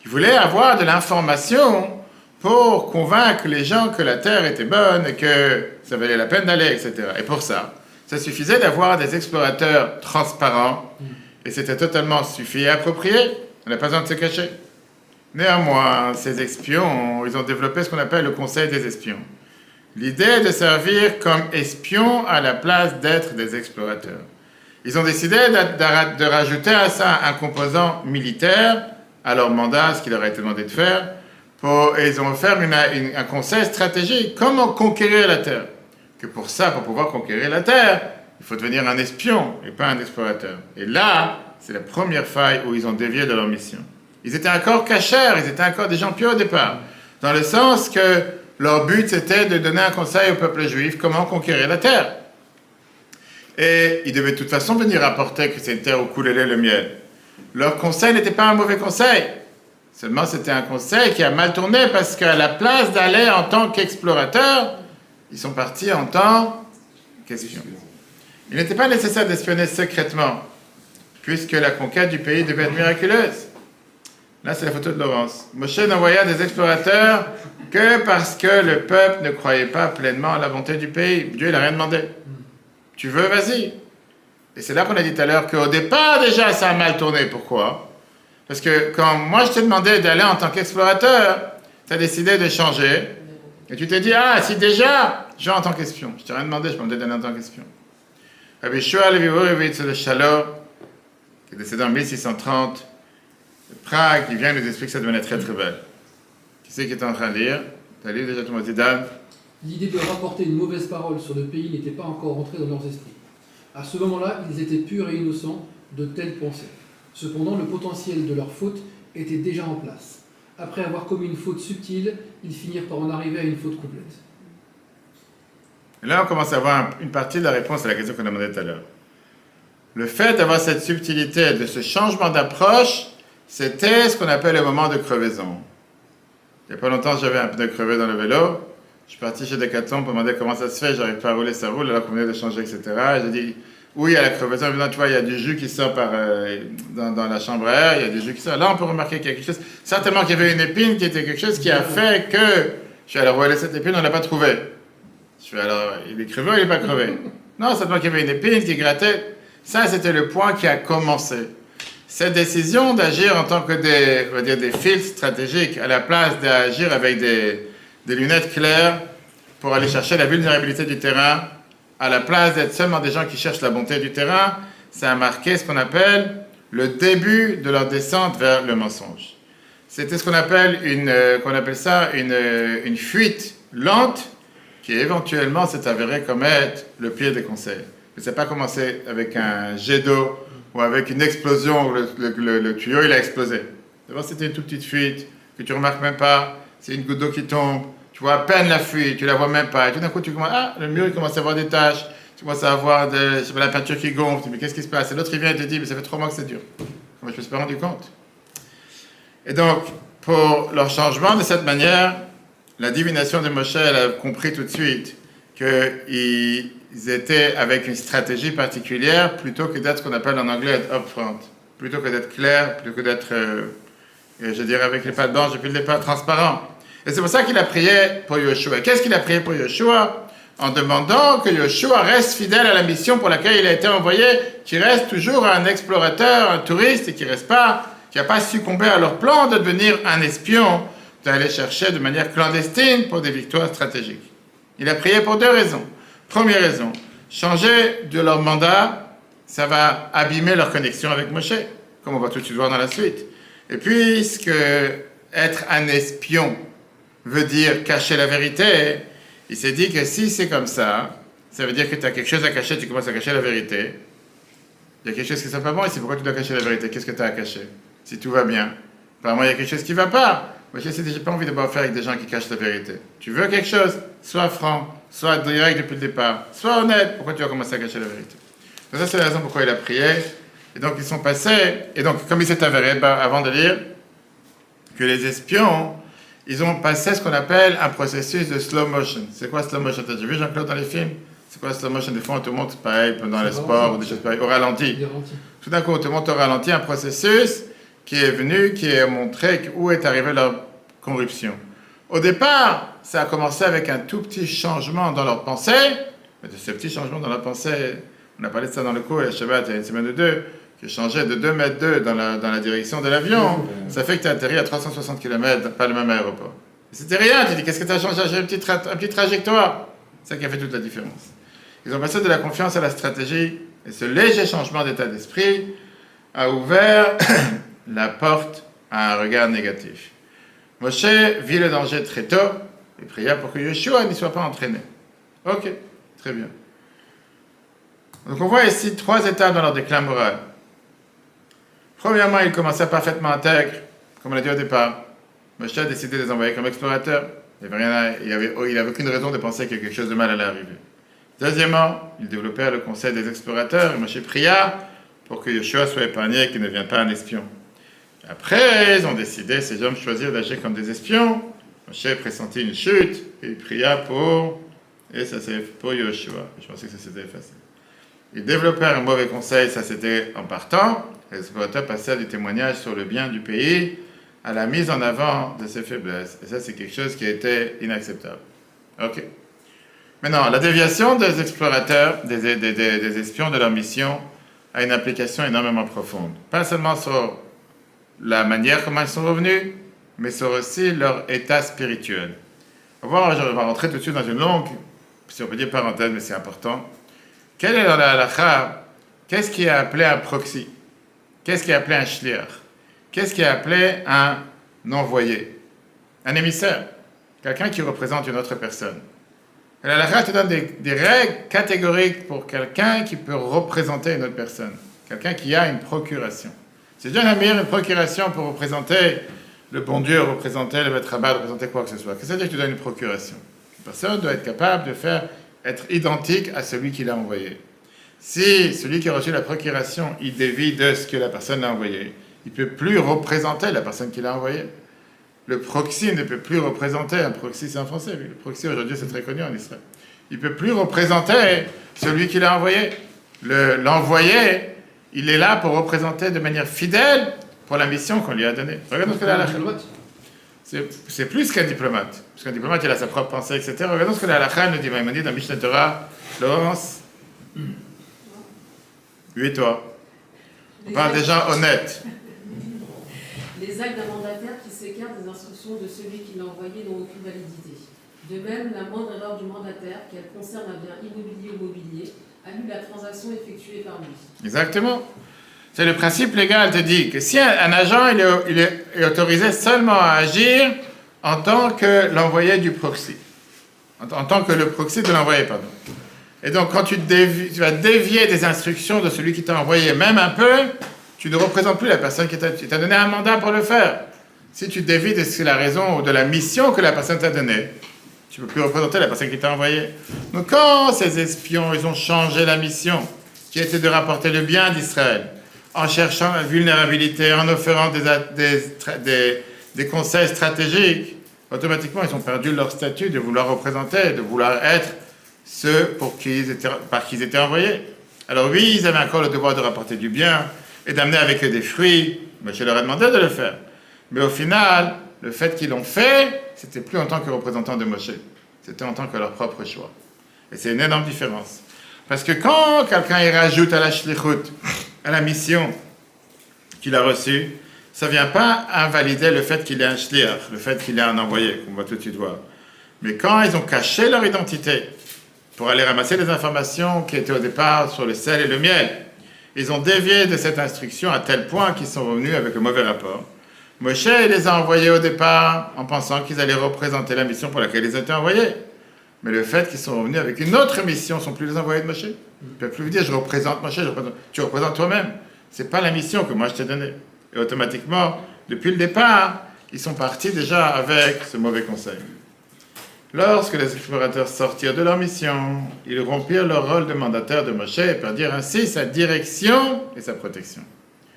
Il voulait avoir de l'information pour convaincre les gens que la terre était bonne et que ça valait la peine d'aller, etc. Et pour ça suffisait d'avoir des explorateurs transparents et c'était totalement suffi et approprié. On n'a pas besoin de se cacher. Néanmoins, ces espions, ils ont développé ce qu'on appelle le conseil des espions. L'idée de servir comme espions à la place d'être des explorateurs. Ils ont décidé de rajouter à ça un composant militaire à leur mandat, ce qu'il leur a été demandé de faire, et ils ont offert un conseil stratégique, comment conquérir la terre. Que pour ça, pour pouvoir conquérir la terre, il faut devenir un espion et pas un explorateur. Et là, c'est la première faille où ils ont dévié de leur mission. Ils étaient encore cachers, ils étaient encore des gens pieux au départ, dans le sens que leur but c'était de donner un conseil au peuple juif comment conquérir la terre. Et ils devaient de toute façon venir rapporter que c'est une terre où coule le lait et le miel. Leur conseil n'était pas un mauvais conseil, seulement c'était un conseil qui a mal tourné parce qu'à la place d'aller en tant qu'explorateurs, ils sont partis en tant qu'espions. Il n'était pas nécessaire d'espionner secrètement, puisque la conquête du pays devait être miraculeuse. Là, c'est la photo de Laurence. Moshe n'envoya des explorateurs que parce que le peuple ne croyait pas pleinement à la bonté du pays. Dieu, il n'a rien demandé. Tu veux, vas-y. Et c'est là qu'on a dit tout à l'heure qu'au départ, déjà, ça a mal tourné. Pourquoi? Parce que quand moi, je t'ai demandé d'aller en tant qu'explorateur, tu as décidé de changer, et tu t'es dit, ah, si déjà, je vais en tant qu'espion. Je t'ai rien demandé, je peux me donner en tant qu'espion. Rabbi Shua Levi Horowitz de Shalom, qui est décédé en 1630, de Prague, qui vient nous explique que ça devenait très très belle. Qui c'est qui est en train de lire? Tu as lu déjà tout le monde, Dan? L'idée de rapporter une mauvaise parole sur le pays n'était pas encore entrée dans leurs esprits. À ce moment-là, ils étaient purs et innocents de telles pensées. Cependant, le potentiel de leur faute était déjà en place. Après avoir commis une faute subtile, ils finirent par en arriver à une faute complète. Et là, on commence à avoir une partie de la réponse à la question qu'on a demandé tout à l'heure. Le fait d'avoir cette subtilité, de ce changement d'approche, c'était ce qu'on appelle le moment de crevaison. Il n'y a pas longtemps, j'avais un pneu crevé dans le vélo. Je suis parti chez Decathlon pour demander comment ça se fait, j'arrive pas à rouler, ça roule, alors qu'on venait de changer, etc. Et j'ai dit, oui, il y a la crevaison, maintenant tu vois, il y a du jus qui sort dans la chambre à air, il y a du jus qui sort. Là, on peut remarquer qu'il y a quelque chose, certainement qu'il y avait une épine qui était quelque chose qui a fait que, je suis allé rouler cette épine, on ne l'a pas trouvée. Je suis alors, il est crevé ou il n'est pas crevé? Non, certainement qu'il y avait une épine qui grattait. Ça, c'était le point qui a commencé. Cette décision d'agir en tant que des fils stratégiques, à la place d'agir avec des lunettes claires pour aller chercher la vulnérabilité du terrain, à la place d'être seulement des gens qui cherchent la bonté du terrain, ça a marqué ce qu'on appelle le début de leur descente vers le mensonge. C'était ce qu'on appelle une fuite lente qui éventuellement s'est avérée comme être le pire des conseils. Mais ça n'a pas commencé avec un jet d'eau ou avec une explosion où le tuyau il a explosé. D'abord c'était une toute petite fuite que tu ne remarques même pas, c'est une goutte d'eau qui tombe, tu vois à peine la fuite, tu ne la vois même pas, et tout d'un coup tu commences, le mur il commence à avoir des taches, tu commences à avoir la peinture qui gonfle, tu dis mais qu'est-ce qui se passe? Et l'autre il vient et te dit mais ça fait 3 mois que c'est dur. Comment je ne me suis pas rendu compte? Et donc pour leur changement de cette manière, la divination de Moshe elle a compris tout de suite qu'ils étaient avec une stratégie particulière plutôt que d'être ce qu'on appelle en anglais être upfront, plutôt que d'être clair, plutôt que d'être, je dirais avec les pattes blanches et puis les pattes transparents. Et c'est pour ça qu'il a prié pour Yoshua. Qu'est-ce qu'il a prié pour Yoshua? En demandant que Yoshua reste fidèle à la mission pour laquelle il a été envoyé, qu'il reste toujours un explorateur, un touriste, et qu'il n'a pas succombé à leur plan de devenir un espion, d'aller chercher de manière clandestine pour des victoires stratégiques. Il a prié pour 2 raisons. Première raison, changer de leur mandat, ça va abîmer leur connexion avec Moshe, comme on va tout de suite voir dans la suite. Et puisque être un espion veut dire cacher la vérité, il s'est dit que si c'est comme ça veut dire que tu as quelque chose à cacher, tu commences à cacher la vérité. Il y a quelque chose qui ne sent pas bon, et c'est pourquoi tu dois cacher la vérité. Qu'est-ce que tu as à cacher? Si tout va bien. Apparemment, il y a quelque chose qui ne va pas. Moi, je n'ai pas envie de faire avec des gens qui cachent la vérité. Tu veux quelque chose? Sois franc, sois direct depuis le départ, sois honnête. Pourquoi tu vas commencer à cacher la vérité? Donc ça, c'est la raison pourquoi il a prié. Et donc, ils sont passés. Et donc, comme il s'est avéré, avant de lire, que les espions, ils ont passé ce qu'on appelle un processus de slow motion. C'est quoi slow motion? T'as déjà vu Jean-Claude dans les films? C'est quoi slow motion? Des fois, on te montre pareil dans les sports ou des choses pareilles, au ralenti. Tout d'un coup, on te montre au ralenti un processus qui est venu, qui a montré où est arrivée leur corruption. Au départ, ça a commencé avec un tout petit changement dans leur pensée, mais de ce petit changement dans leur pensée, on a parlé de ça dans le cours, et Shabbat, il y a une semaine ou deux, qui changeait de 2 mètres 2 dans la direction de l'avion, ça fait que tu as atterri à 360 km, pas le même aéroport. Et c'était rien, tu dis, qu'est-ce que tu as changé? J'ai une petite trajectoire. C'est ça qui a fait toute la différence. Ils ont passé de la confiance à la stratégie, et ce léger changement d'état d'esprit a ouvert la porte à un regard négatif. Moshe vit le danger très tôt et pria pour que Yoshua n'y soit pas entraîné. Ok, très bien. Donc on voit ici 3 étapes dans leur déclin moral. Premièrement, il commençait parfaitement intègre, comme on l'a dit au départ. Moshe a décidé de les envoyer comme explorateurs. Il n'avait aucune raison de penser que quelque chose de mal allait arriver. Deuxièmement, ils développèrent le conseil des explorateurs et Moshe pria pour que Yoshua soit épargné et qu'il ne devienne pas un espion. Après, ils ont décidé, ces hommes choisirent d'agir comme des espions. Moshe pressentit une chute, et il pria et ça s'est pour Yoshua. Je pensais que ça s'était effacé. Ils développèrent un mauvais conseil, ça c'était en partant. Les explorateurs passèrent du témoignage sur le bien du pays à la mise en avant de ses faiblesses. Et ça, c'est quelque chose qui a été inacceptable. Ok. Maintenant, la déviation des explorateurs, des espions de leur mission, a une application énormément profonde. Pas seulement sur la manière comment ils sont revenus, mais sur aussi leur état spirituel. On va rentrer tout de suite dans une longue, si on peut dire parenthèse, mais c'est important. Quel est dans la halakha, qu'est-ce qui est appelé un proxy? Qu'est-ce qui est appelé un shliach? Qu'est-ce qui est appelé un envoyé? Un émissaire, quelqu'un qui représente une autre personne. Et la halakha te donne des règles catégoriques pour quelqu'un qui peut représenter une autre personne, quelqu'un qui a une procuration. C'est Dieu a mis une procuration pour représenter le bon Dieu, représenter le maître rabbin, représenter quoi que ce soit. Qu'est-ce que ça veut dire que tu donnes une procuration? Une personne doit être capable de être identique à celui qui l'a envoyé. Si celui qui a reçu la procuration, il dévie de ce que la personne l'a envoyé, il ne peut plus représenter la personne qui l'a envoyé. Le proxy ne peut plus représenter, un proxy c'est en français, le proxy aujourd'hui c'est très connu en Israël. Il ne peut plus représenter celui qui l'a envoyé. L'envoyé, il est là pour représenter de manière fidèle pour la mission qu'on lui a donnée. Regardons ce que la halakha. C'est plus qu'un diplomate, parce qu'un diplomate il a sa propre pensée, etc. Regardons ce que la halakha nous dit, il m'a dit dans Mishneh Torah, Laurence, 8-toi. On parle des gens honnêtes. Les actes d'un mandataire qui s'écarte des instructions de celui qui l'a envoyé n'ont aucune validité. De même, la moindre erreur du mandataire, qu'elle concerne un bien immobilier ou mobilier, annule la transaction effectuée par lui. Exactement. C'est le principe légal te dit que si un agent il est autorisé seulement à agir en tant que l'envoyé du proxy, en tant que le proxy de l'envoyé, pardon. Et donc quand tu vas dévier des instructions de celui qui t'a envoyé, même un peu, tu ne représentes plus la personne qui t'a donné un mandat pour le faire. Si tu dévies de la raison ou de la mission que la personne t'a donnée, tu ne peux plus représenter la personne qui t'a envoyé. Donc quand ces espions, ils ont changé la mission, qui était de rapporter le bien d'Israël, en cherchant la vulnérabilité, en offrant des conseils stratégiques, automatiquement ils ont perdu leur statut de vouloir représenter, de vouloir être ceux par qui ils étaient envoyés. Alors oui, ils avaient encore le devoir de rapporter du bien et d'amener avec eux des fruits. Moshe leur a demandé de le faire. Mais au final, le fait qu'ils l'ont fait, c'était plus en tant que représentant de Moshe. C'était en tant que leur propre choix. Et c'est une énorme différence. Parce que quand quelqu'un y rajoute à la shlichut, à la mission qu'il a reçue, ça ne vient pas invalider le fait qu'il est un shliach, le fait qu'il est un envoyé, qu'on va tout de suite voir. Mais quand ils ont caché leur identité pour aller ramasser les informations qui étaient au départ sur le sel et le miel, ils ont dévié de cette instruction à tel point qu'ils sont revenus avec le mauvais rapport. Moshe les a envoyés au départ en pensant qu'ils allaient représenter la mission pour laquelle ils étaient envoyés. Mais le fait qu'ils sont revenus avec une autre mission, ne sont plus les envoyés de Moshe. Ils ne peuvent plus vous dire, je représente Moshe, tu représentes toi-même. Ce n'est pas la mission que moi je t'ai donnée. Et automatiquement, depuis le départ, ils sont partis déjà avec ce mauvais conseil. Lorsque les explorateurs sortirent de leur mission, ils rompirent leur rôle de mandataire de Moshe et perdirent ainsi sa direction et sa protection.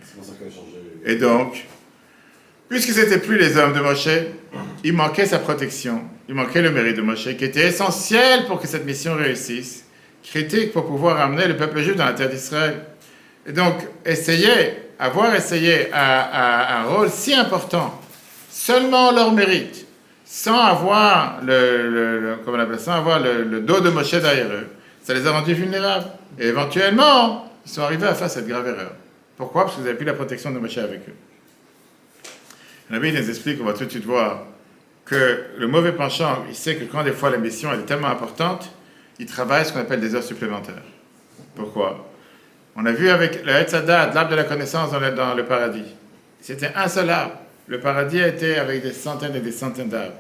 C'est pour ça qu'elle a changé. Et donc, puisque ce n'étaient plus les hommes de Moshe, il manquait sa protection, il manquait le mérite de Moshe, qui était essentiel pour que cette mission réussisse, critique pour pouvoir amener le peuple juif dans la terre d'Israël. Et donc, avoir essayé un rôle si important, seulement leur mérite, sans avoir le dos de Moshe derrière eux, ça les a rendus vulnérables. Et éventuellement, ils sont arrivés à faire cette grave erreur. Pourquoi? Parce que vous n'avez plus la protection de Moshe avec eux. La Bible nous explique, on va tout de suite voir, que le mauvais penchant, il sait que quand des fois la mission est tellement importante, il travaille ce qu'on appelle des heures supplémentaires. Pourquoi? On a vu avec le Etz Hadat, l'arbre de la connaissance dans le paradis. C'était un seul arbre. Le paradis a été avec des centaines et des centaines d'arbres.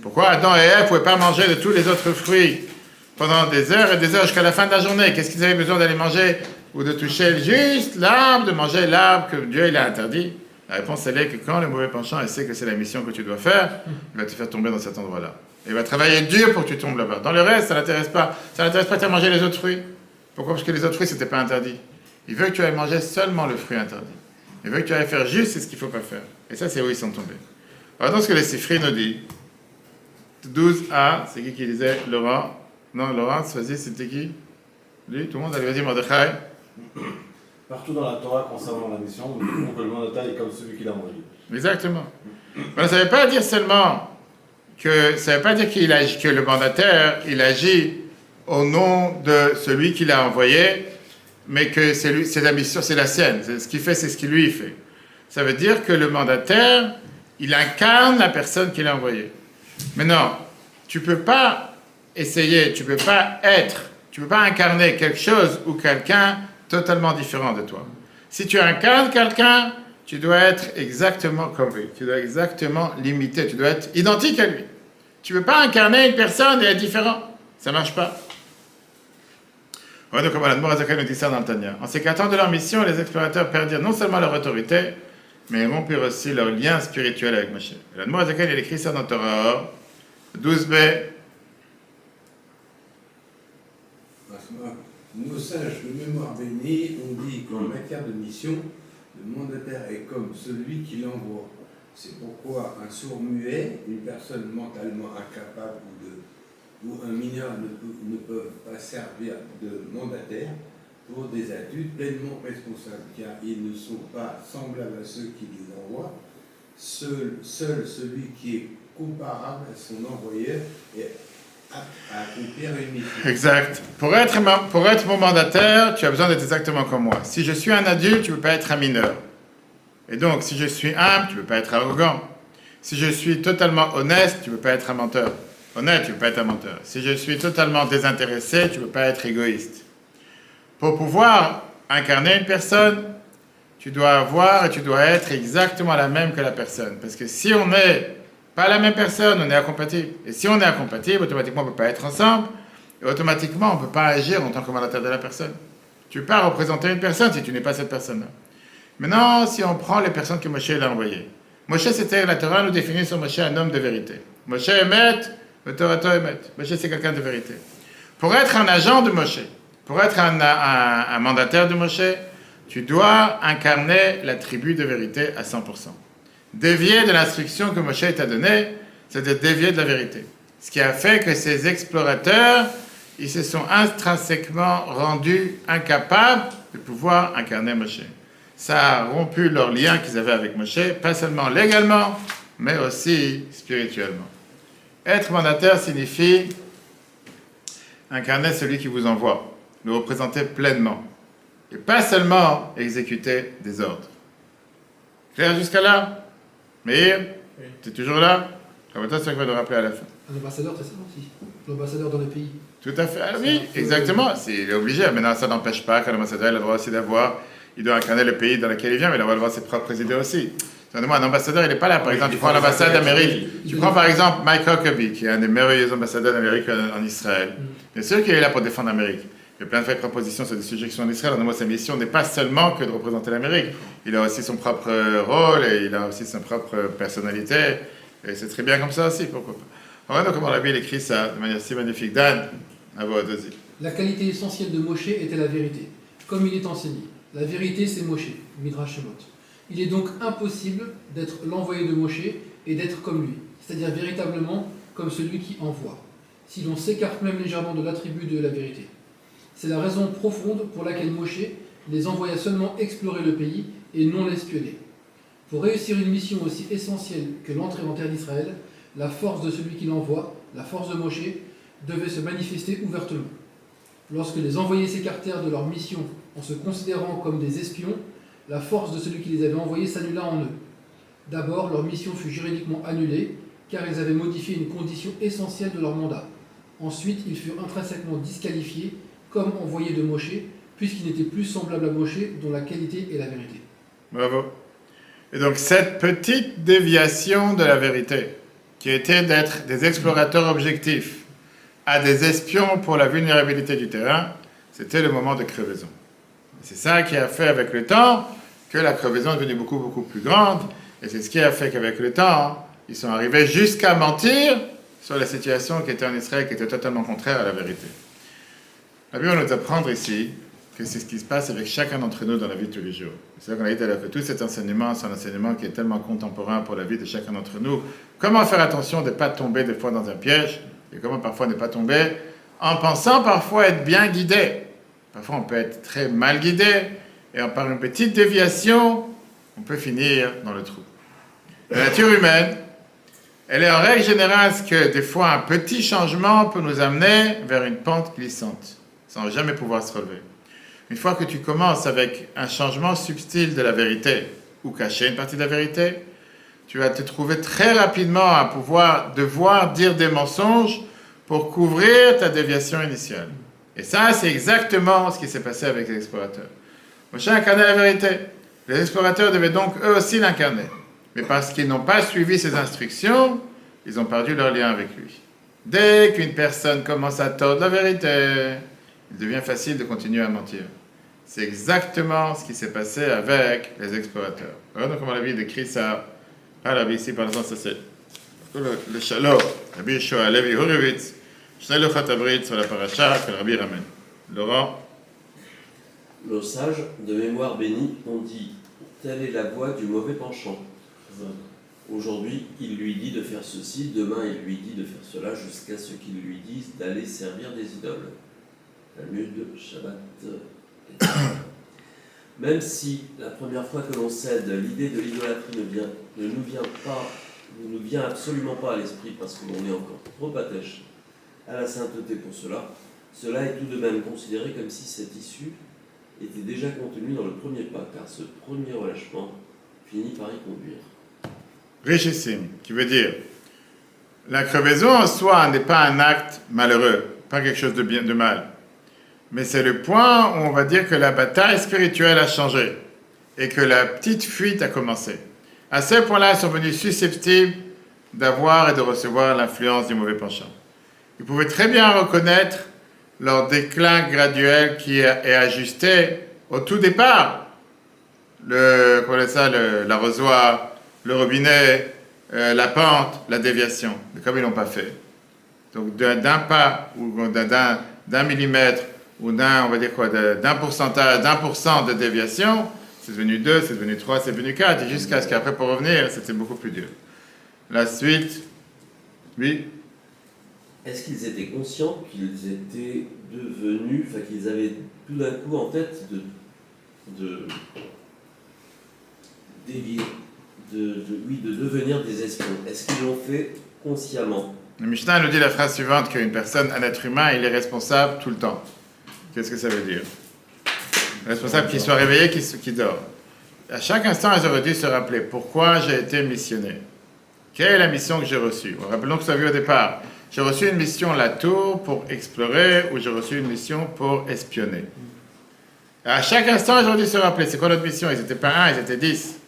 Pourquoi Adam et Ève ne pouvaient pas manger de tous les autres fruits pendant des heures et des heures jusqu'à la fin de la journée? Qu'est-ce qu'ils avaient besoin d'aller manger ou de toucher juste l'arbre, de manger l'arbre que Dieu il a interdit? La réponse elle est que quand le mauvais penchant il sait que c'est la mission que tu dois faire, il va te faire tomber dans cet endroit-là. Il va travailler dur pour que tu tombes là-bas. Dans le reste, ça n'intéresse pas. Ça n'intéresse pas de manger les autres fruits. Pourquoi? Parce que les autres fruits, c'était pas interdit. Il veut que tu ailles manger seulement le fruit interdit. Il veut que tu ailles faire juste ce qu'il ne faut pas faire. Et ça, c'est où ils sont tombés. Alors, dans ce que les Sifri nous dit, 12a, c'est qui disait? Laurent? Non, Laurent, vas-y, c'était qui? Lui, tout le monde, allez, vas-y, Mordechai. Partout dans la Torah concernant la mission, on dit que le mandataire est comme celui qui l'a envoyé. Exactement. Mais ça ne veut pas dire seulement que le mandataire, il agit au nom de celui qui l'a envoyé, mais que c'est la mission, c'est la sienne. Ce qu'il fait, c'est ce qu'il lui fait. Ça veut dire que le mandataire, Il incarne la personne qu'il a envoyée. Maintenant, tu ne peux pas essayer, tu ne peux pas être, tu ne peux pas incarner quelque chose ou quelqu'un totalement différent de toi. Si tu incarnes quelqu'un, tu dois être exactement comme lui. Tu dois exactement l'imiter. Tu dois être identique à lui. Tu ne peux pas incarner une personne et être différent. Ça ne marche pas. Voilà comment l'Admor Azaken nous dit ça dans le Tanya. En s'écartant de leur mission, les explorateurs perdirent non seulement leur autorité, mais rompirent aussi leur lien spirituel avec Moshe. L'Admor Azaken, il écrit ça dans Torah 12b. Nos sages de mémoire bénie ont dit qu'en matière de mission, le mandataire est comme celui qui l'envoie. C'est pourquoi un sourd-muet, une personne mentalement incapable ou un mineur ne peuvent pas servir de mandataire pour des adultes pleinement responsables, car ils ne sont pas semblables à ceux qui les envoient. Seul celui qui est comparable à son envoyeur est apte à accomplir une mission. Exact. Pour être mon mandataire, tu as besoin d'être exactement comme moi. Si je suis un adulte, tu ne peux pas être un mineur. Et donc, si je suis humble, tu ne peux pas être arrogant. Si je suis totalement honnête, tu ne peux pas être un menteur. Honnête, tu ne peux pas être un menteur. Si je suis totalement désintéressé, tu ne peux pas être égoïste. Pour pouvoir incarner une personne, tu dois avoir et tu dois être exactement la même que la personne. Parce que si on n'est pas la même personne, on est incompatible. Et si on est incompatible, automatiquement on ne peut pas être ensemble. Et automatiquement, on ne peut pas agir en tant que mandataire de la personne. Tu ne peux pas représenter une personne si tu n'es pas cette personne-là. Maintenant, si on prend les personnes que Moshe a envoyées. Moshe, c'était, la Torah nous définit sur Moshe un homme de vérité. Moshe émet, le Torah émet. Moshe, c'est quelqu'un de vérité. Pour être un agent de Moshe, pour être un mandataire de Moshe, tu dois incarner la tribu de vérité à 100%. Dévier de l'instruction que Moshe t'a donnée, c'est de dévier de la vérité. Ce qui a fait que ces explorateurs, ils se sont intrinsèquement rendus incapables de pouvoir incarner Moshe. Ça a rompu leur lien qu'ils avaient avec Moshe, pas seulement légalement, mais aussi spirituellement. Être mandataire signifie incarner celui qui vous envoie, le représenter pleinement, et pas seulement exécuter des ordres. Clair jusqu'à là? Meir, oui. Tu es toujours là? Comme ça, c'est ce qu'on va nous rappeler à la fin. Un ambassadeur, c'est ça aussi. L'ambassadeur dans le pays. Tout à fait. Ah, oui, exactement. Il est obligé. Maintenant, ça n'empêche pas qu'un ambassadeur ait le droit aussi d'avoir. Il doit incarner le pays dans lequel il vient, mais il doit avoir ses propres idées aussi. Un ambassadeur, il n'est pas là. Par exemple, tu prends l'ambassade d'Amérique. Tu prends par exemple Mike Huckabee, qui est un des merveilleux ambassadeurs d'Amérique en Israël. Bien sûr qu'il est là pour défendre l'Amérique. Il y a plein de fois de propositions sur des sujets qui sont en Israël. Moi, sa mission n'est pas seulement que de représenter l'Amérique. Il a aussi son propre rôle et il a aussi sa propre personnalité. Et c'est très bien comme ça aussi, pourquoi pas. Voilà comment la Bible écrit ça de manière si magnifique. Dan, à vous, vas-y. La qualité essentielle de Moshe était la vérité, comme il est enseigné. La vérité, c'est Moshe, Midrash Shemot. Il est donc impossible d'être l'envoyé de Moshe et d'être comme lui, c'est-à-dire véritablement comme celui qui envoie, si l'on s'écarte même légèrement de l'attribut de la vérité. C'est la raison profonde pour laquelle Moshe les envoya seulement explorer le pays et non l'espionner. Pour réussir une mission aussi essentielle que l'entrée en terre d'Israël, la force de celui qui l'envoie, la force de Moshe, devait se manifester ouvertement. Lorsque les envoyés s'écartèrent de leur mission en se considérant comme des espions, la force de celui qui les avait envoyés s'annula en eux. D'abord, leur mission fut juridiquement annulée, car ils avaient modifié une condition essentielle de leur mandat. Ensuite, ils furent intrinsèquement disqualifiés comme envoyés de Moshe, puisqu'ils n'étaient plus semblables à Moshe, dont la qualité est la vérité. Bravo. Et donc, cette petite déviation de la vérité, qui était d'être des explorateurs objectifs à des espions pour la vulnérabilité du terrain, c'était le moment de crevaison. C'est ça qui a fait avec le temps que la crevaison est devenue beaucoup, beaucoup plus grande. Et c'est ce qui a fait qu'avec le temps, ils sont arrivés jusqu'à mentir sur la situation qui était en Israël, qui était totalement contraire à la vérité. La Bible va nous apprendre ici que c'est ce qui se passe avec chacun d'entre nous dans la vie de tous les jours. C'est ça qu'on a dit tout à l'heure, que tout cet enseignement, c'est un enseignement qui est tellement contemporain pour la vie de chacun d'entre nous. Comment faire attention de ne pas tomber des fois dans un piège, et comment parfois ne pas tomber en pensant parfois être bien guidé. Parfois, on peut être très mal guidé, et par une petite déviation, on peut finir dans le trou. La nature humaine, elle est en règle générale ce que des fois un petit changement peut nous amener vers une pente glissante, sans jamais pouvoir se relever. Une fois que tu commences avec un changement subtil de la vérité, ou cacher une partie de la vérité, tu vas te trouver très rapidement à devoir dire des mensonges pour couvrir ta déviation initiale. Et ça, c'est exactement ce qui s'est passé avec les explorateurs. Moshe incarnait la vérité. Les explorateurs devaient donc eux aussi l'incarner. Mais parce qu'ils n'ont pas suivi ses instructions, ils ont perdu leur lien avec lui. Dès qu'une personne commence à tordre la vérité, il devient facile de continuer à mentir. C'est exactement ce qui s'est passé avec les explorateurs. Regardons comment la Bible décrit ça. Ah, la Bible ici, par exemple, ça c'est le Shalom, Rabbi Yeshua Levi Horowitz, Shnei Luchat Abrit sur la paracha que le Rabbi ramène. Laurent. Nos sages de mémoire bénie ont dit « Telle est la voie du mauvais penchant ». Aujourd'hui, il lui dit de faire ceci, demain il lui dit de faire cela, jusqu'à ce qu'il lui dise d'aller servir des idoles. Talmud, Shabbat, etc. Même si la première fois que l'on cède, l'idée de l'idolâtrie ne nous vient absolument pas à l'esprit parce que l'on est encore trop attaché à la sainteté pour cela est tout de même considéré comme si cette issue était déjà contenue dans le premier pas, car ce premier relâchement finit par y conduire. Richissime, qui veut dire, la crevaison en soi n'est pas un acte malheureux, pas quelque chose de mal. Mais c'est le point où on va dire que la bataille spirituelle a changé et que la petite fuite a commencé. À ce point-là, ils sont venus susceptibles d'avoir et de recevoir l'influence du mauvais penchant. Ils pouvaient très bien reconnaître leur déclin graduel qui est ajusté au tout départ. L'arrosoir, le robinet, la pente, la déviation. Mais comme ils ne l'ont pas fait. Donc d'un pas ou d'un millimètre ou d'un pourcentage, d'1% de déviation, c'est devenu 2, c'est devenu 3, c'est devenu 4, et jusqu'à ce qu'après pour revenir, c'était beaucoup plus dur. La suite, oui. Est-ce qu'ils étaient conscients qu'ils étaient devenus, qu'ils avaient tout d'un coup en tête de devenir des espions? Est-ce qu'ils l'ont fait consciemment? Le Mishnah nous dit la phrase suivante, qu'une personne, un être humain, il est responsable tout le temps. Qu'est-ce que ça veut dire? Responsable qu'il soit réveillé, qu'il dort. À chaque instant, j'aurais dû se rappeler pourquoi j'ai été missionné. Quelle est la mission que j'ai reçue? Rappelons que ça a vu au départ. J'ai reçu une mission la tour pour explorer ou j'ai reçu une mission pour espionner. À chaque instant, j'aurais dû se rappeler c'est quoi notre mission? Ils n'étaient pas 1, ils étaient 10.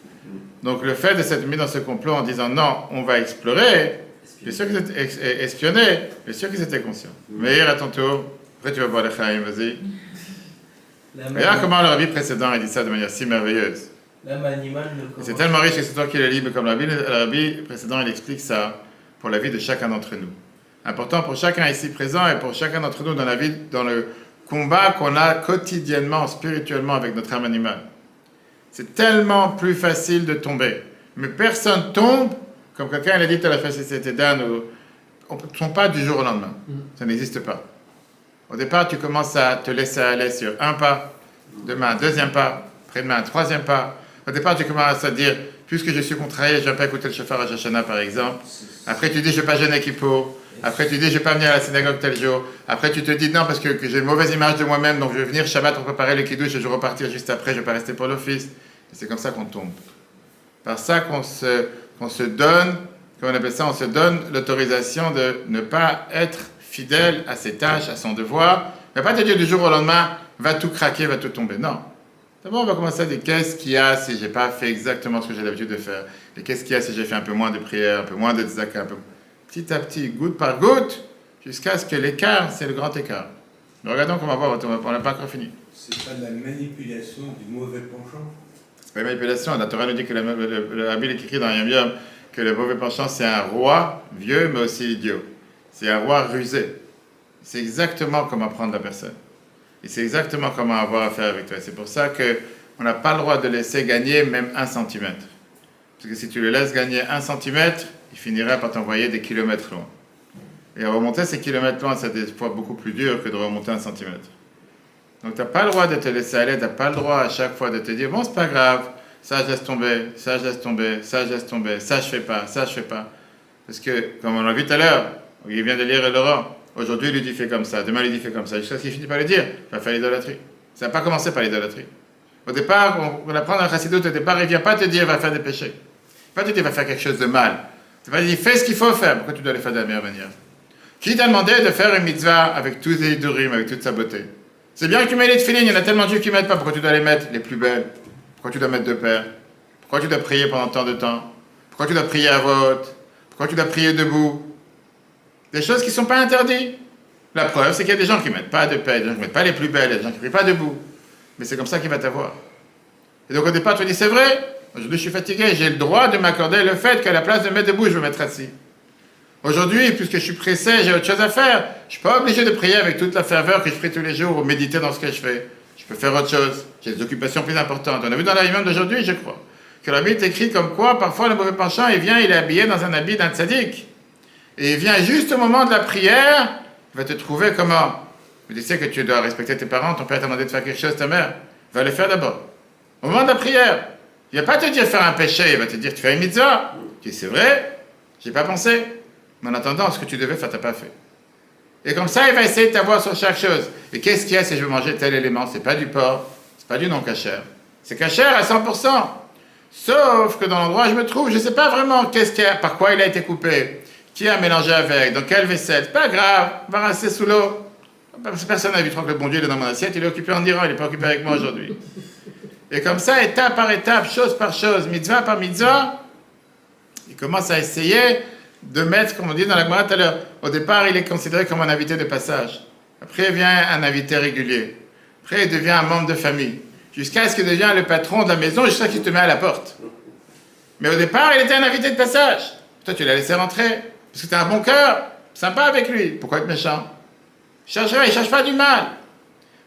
Donc le fait de s'être mis dans ce complot en disant non, on va explorer, bien sûr qu'ils étaient espionnés, bien sûr qu'ils étaient conscients. Meir, à ton tour, après tu vas boire les chaim, vas-y. Regarde comment le rabbi précédent a dit ça de manière si merveilleuse. C'est tellement riche que c'est toi qui le lis, mais comme le rabbi précédent il explique ça pour la vie de chacun d'entre nous. Important pour chacun ici présent et pour chacun d'entre nous dans la vie, dans le combat qu'on a quotidiennement, spirituellement avec notre âme animale. C'est tellement plus facile de tomber. Mais personne tombe, comme quelqu'un l'a dit à la facilité d'Anne, on ne tombe pas du jour au lendemain. Ça n'existe pas. Au départ, tu commences à te laisser aller sur un pas, demain un deuxième pas, après-demain un troisième pas. Au départ, tu commences à dire, puisque je suis contrarié, je ne vais pas écouter le chauffeur à Joshana, par exemple. Après, tu dis, je ne vais pas jeûner Kippour. Après, tu dis, je ne vais pas venir à la synagogue tel jour. Après, tu te dis, non, parce que j'ai une mauvaise image de moi-même, donc je vais venir Shabbat pour préparer le kiddush et je vais repartir juste après, je ne vais pas rester pour l'office. Et c'est comme ça qu'on tombe. Par ça qu'on se donne, comment on appelle ça, on se donne l'autorisation de ne pas être fidèle à ses tâches, à son devoir. Il ne va pas te dire du jour au lendemain, va tout craquer, va tout tomber. Non. D'abord, on va commencer à dire qu'est-ce qu'il y a si je n'ai pas fait exactement ce que j'ai l'habitude de faire. Et qu'est-ce qu'il y a si j'ai fait un peu moins de prière, un peu moins de tzedaka, un peu... Petit à petit, goutte par goutte, jusqu'à ce que l'écart, c'est le grand écart. Mais regardons comment on va voir, on n'a pas encore fini. C'est pas de la manipulation du mauvais penchant? C'est pas une manipulation. La Torah nous dit que le Rabbi est écrit dans Yom Yom que le mauvais penchant, c'est un roi vieux, mais aussi idiot. C'est un roi rusé. C'est exactement comment prendre la personne. Et c'est exactement comment avoir affaire avec toi. C'est pour ça qu'on n'a pas le droit de laisser gagner même 1 centimètre. Parce que si tu le laisses gagner 1 centimètre, il finira par t'envoyer des kilomètres loin. Et remonter ces kilomètres loin, c'est des fois beaucoup plus dur que de remonter 1 centimètre. Donc tu n'as pas le droit de te laisser aller, tu n'as pas le droit à chaque fois de te dire, bon, c'est pas grave, ça je laisse tomber, ça je laisse tomber, ça je laisse tomber, ça je fais pas, ça je fais pas. Parce que, comme on l'a vu tout à l'heure, il vient de lire Laurent, aujourd'hui il lui dit fait comme ça, demain il lui dit fait comme ça, jusqu'à ce qu'il finit par le dire, il va faire l'idolâtrie. Ça n'a pas commencé par l'idolâtrie. Au départ, on apprend dans le chassidut, au départ, il ne vient pas te dire va faire des péchés. Pas te dire va faire quelque chose de mal. Tu vas dire fais ce qu'il faut faire. Pourquoi tu dois le faire de la meilleure manière? Qui t'a demandé de faire une mitzvah avec tous les hidurim, avec toute sa beauté? C'est bien que tu mets les tefilines, il y en a tellement de Juifs qui ne mettent pas. Pourquoi tu dois les mettre les plus belles? Pourquoi tu dois mettre deux paires? Pourquoi tu dois prier pendant tant de temps? Pourquoi tu dois prier à voix haute? Pourquoi tu dois prier debout? Des choses qui ne sont pas interdites. La preuve, c'est qu'il y a des gens qui ne mettent pas de paires, des gens qui ne mettent pas les plus belles, des gens qui ne prient pas debout. Mais c'est comme ça qu'il va t'avoir. Et donc au départ, tu dis c'est vrai, aujourd'hui je suis fatigué, j'ai le droit de m'accorder le fait qu'à la place de me mettre debout, je vais me mettre assis. Aujourd'hui, puisque je suis pressé, j'ai autre chose à faire. Je ne suis pas obligé de prier avec toute la ferveur que je prie tous les jours ou méditer dans ce que je fais. Je peux faire autre chose. J'ai des occupations plus importantes. On a vu dans la réunion d'aujourd'hui, je crois, que la Bible est écrit comme quoi, parfois le mauvais penchant, il vient, il est habillé dans un habit d'un tzaddik. Et il vient juste au moment de la prière, il va te trouver comment? Tu sais que tu dois respecter tes parents, ton père t'a demandé de faire quelque chose, ta mère. Va le faire d'abord. Au moment de la prière, il ne va pas te dire faire un péché, il va te dire tu fais une mitzvah. Tu dis c'est vrai, j'ai pas pensé. Mais en attendant, ce que tu devais faire, tu n'as pas fait. Et comme ça, il va essayer de t'avoir sur chaque chose. Et qu'est-ce qu'il y a si je veux manger tel élément? C'est pas du porc, c'est pas du non-cachère. C'est cachère à 100%. Sauf que dans l'endroit où je me trouve, je ne sais pas vraiment qu'est-ce qu'il y a, par quoi il a été coupé, qui a mélangé avec, dans quelle vaisselle. C'est pas grave, on va rester sous l'eau. Personne n'a vu trop que le bon Dieu il est dans mon assiette, il est occupé en Iran, il n'est pas occupé avec moi aujourd'hui. Et comme ça, étape par étape, chose par chose, mitzvah par mitzvah, il commence à essayer de mettre, comme on dit dans la Gemara tout à l'heure, au départ, il est considéré comme un invité de passage. Après, il vient un invité régulier. Après, il devient un membre de famille. Jusqu'à ce qu'il devienne le patron de la maison, jusqu'à ce qu'il te met à la porte. Mais au départ, il était un invité de passage. Toi, tu l'as laissé rentrer. Parce que tu as un bon cœur, sympa avec lui. Pourquoi être méchant? Il ne cherche pas du mal.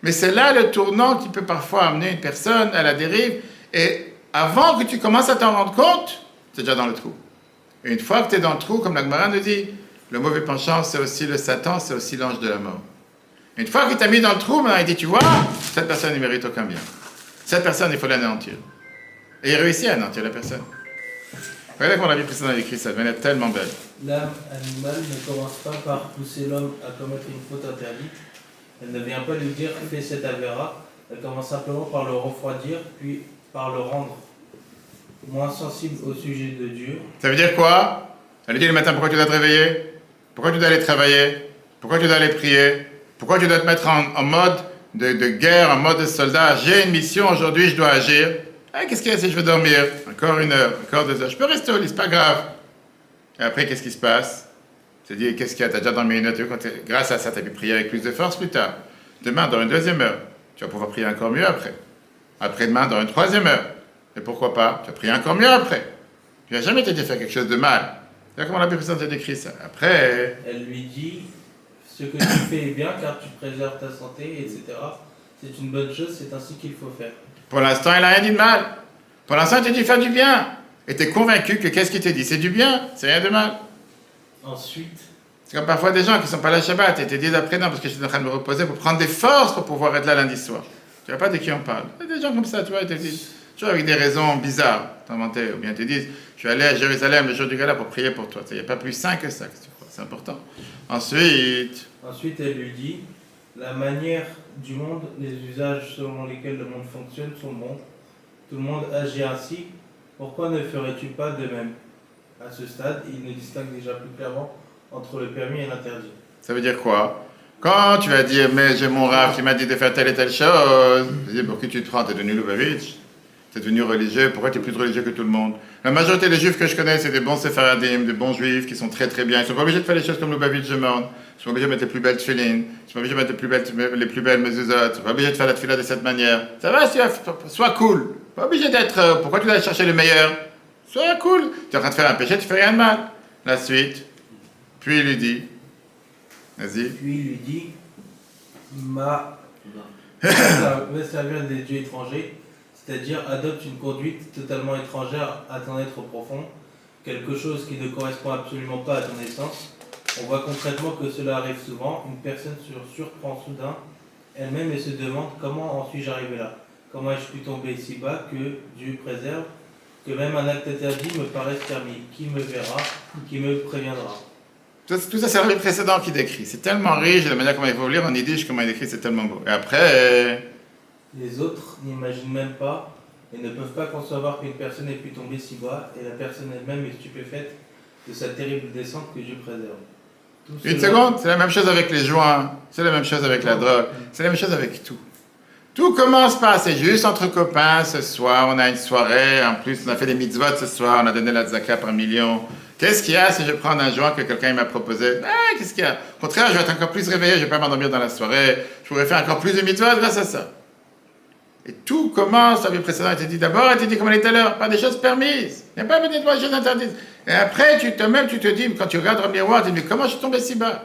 Mais c'est là le tournant qui peut parfois amener une personne à la dérive. Et avant que tu commences à t'en rendre compte, tu es déjà dans le trou. Et une fois que tu es dans le trou, comme la Gemara nous dit, le mauvais penchant, c'est aussi le Satan, c'est aussi l'ange de la mort. Une fois qu'il t'a mis dans le trou, maintenant il dit, tu vois, cette personne ne mérite aucun bien. Cette personne, il faut l'anéantir. Et il réussit à anéantir la personne. Regardez comment la vie précédente a écrit ça, elle est tellement belle. L'âme animale ne commence pas par pousser l'homme à commettre une faute interdite. Elle ne vient pas lui dire fais cette avéra. Elle commence simplement par le refroidir, puis par le rendre moins sensible au sujet de Dieu. Ça veut dire quoi? Elle lui dit le matin pourquoi tu dois te réveiller? Pourquoi tu dois aller travailler? Pourquoi tu dois aller prier? Pourquoi tu dois te mettre en mode de guerre, en mode de soldat? J'ai une mission aujourd'hui, je dois agir. Ah, qu'est-ce qu'il y a si je veux dormir? Encore 1 heure, encore 2 heures. Je peux rester au lit, c'est pas grave. Et après, qu'est-ce qui se passe? Tu te dis, qu'est-ce qu'il y a? Tu as déjà dormi 1 heure, grâce à ça, tu as pu prier avec plus de force plus tard. Demain, dans une 2e heure, tu vas pouvoir prier encore mieux après. Après-demain, dans une 3e heure. Et pourquoi pas? Tu vas prier encore mieux après. Tu n'as jamais été faire quelque chose de mal. C'est comment la Bible a décrit ça. Après... Elle lui dit, ce que tu fais est bien car tu préserves ta santé, etc. C'est une bonne chose, c'est ainsi qu'il faut faire. Pour l'instant, il n'a rien dit de mal. Pour l'instant, il te dit faire du bien. Et tu es convaincu que qu'est-ce qu'il te dit? C'est du bien, c'est rien de mal. Ensuite, c'est comme parfois des gens qui ne sont pas là Shabbat et te disent après, non, parce que je suis en train de me reposer pour prendre des forces pour pouvoir être là lundi soir. Tu ne vois pas de qui on parle. Il y a des gens comme ça, tu vois, ils te disent, toujours avec des raisons bizarres, ou bien ils te disent, je suis allé à Jérusalem le jour du gala pour prier pour toi. Il n'y a pas plus sain que ça, c'est important. Ensuite, elle lui dit, la manière du monde, les usages selon lesquels le monde fonctionne sont bons. Tout le monde agit ainsi. Pourquoi ne ferais-tu pas de même? À ce stade, il ne distingue déjà plus clairement entre le permis et l'interdit. Ça veut dire quoi? Quand tu vas dire, mais j'ai mon rave qui m'a dit de faire telle et telle chose, je dis, pour qui tu te prends? Tu es devenu Lubavitch? Tu es devenu religieux? Pourquoi tu es plus religieux que tout le monde? La majorité des juifs que je connais, c'est des bons séfaradim, des bons juifs qui sont très très bien. Ils ne sont pas obligés de faire les choses comme Lubavitch demande. Ils sont obligés de mettre les plus belles tefilines. Ils sont obligés de mettre les plus belles mezuzot. Ils sont pas obligés de faire la tefila de cette manière. Ça va, sois cool. Pas obligé d'être... pourquoi tu dois aller chercher le meilleur? Sois cool. Tu es en train de faire un péché, tu fais rien de mal. La suite. Puis il lui dit... Vas-y. Puis il lui dit... Mais ça vient des dieux étrangers, c'est-à-dire adopte une conduite totalement étrangère à ton être profond, quelque chose qui ne correspond absolument pas à ton essence. On voit concrètement que cela arrive souvent. Une personne se surprend soudain elle-même et se demande comment en suis-je arrivé là? Comment ai-je pu tomber si bas que Dieu préserve, que même un acte interdit me paraisse permis? Qui me verra? Qui me préviendra? Tout ça, c'est le précédent qui décrit. C'est tellement riche, la manière comment il faut lire en yiddish, comment il décrit, c'est tellement beau. Et après... Les autres n'imaginent même pas et ne peuvent pas concevoir qu'une personne ait pu tomber si bas, et la personne elle-même est stupéfaite de sa terrible descente que Dieu préserve. Tout Une cela- seconde, c'est la même chose avec les joints, c'est la même chose avec la drogue, c'est la même chose avec tout. Tout commence par, c'est juste entre copains, ce soir, on a une soirée, en plus on a fait des mitzvot ce soir, on a donné la tzaka par million. Qu'est-ce qu'il y a si je prends un joint que quelqu'un m'a proposé? Qu'est-ce qu'il y a? Au contraire, je vais être encore plus réveillé, je ne vais pas m'endormir dans la soirée, je pourrais faire encore plus de mitzvot grâce à ça. Et tout commence, la vie précédente était dit d'abord, était dit comme elle est tout à l'heure, par des choses permises. Il n'y a pas des choses interdites. Et après, tu te dis, quand tu regardes dans le miroir, tu te dis, mais comment je suis tombé si bas?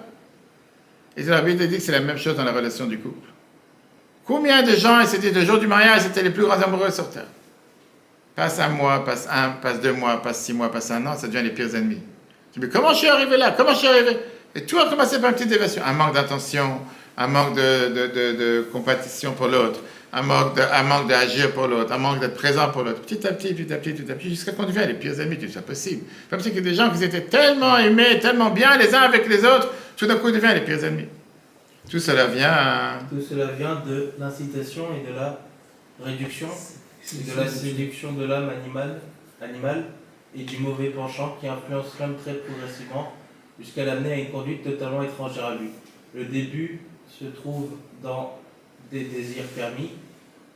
Et la Bible dit que c'est la même chose dans la relation du couple. Combien de gens, et c'était le jour du mariage, c'était les plus grands amoureux sur terre. Passe un mois, passe 2 mois, passe 6 mois, passe 1 an, ça devient les pires ennemis. Tu dis, mais comment je suis arrivé là? Comment je suis arrivé? Et tout a commencé par une petite déviation. Un manque d'attention, un manque de compétition pour l'autre, un manque d'agir pour l'autre, un manque d'être présent pour l'autre. Petit à petit, jusqu'à qu'on devient les pires ennemis, c'est impossible. Comme si que des gens qui étaient tellement aimés, tellement bien les uns avec les autres, tout d'un coup ils deviennent les pires ennemis. Tout cela vient de l'incitation et de la réduction, et de la séduction de l'âme animale et du mauvais penchant qui influence l'homme très progressivement jusqu'à l'amener à une conduite totalement étrangère à lui. Le début se trouve dans des désirs permis.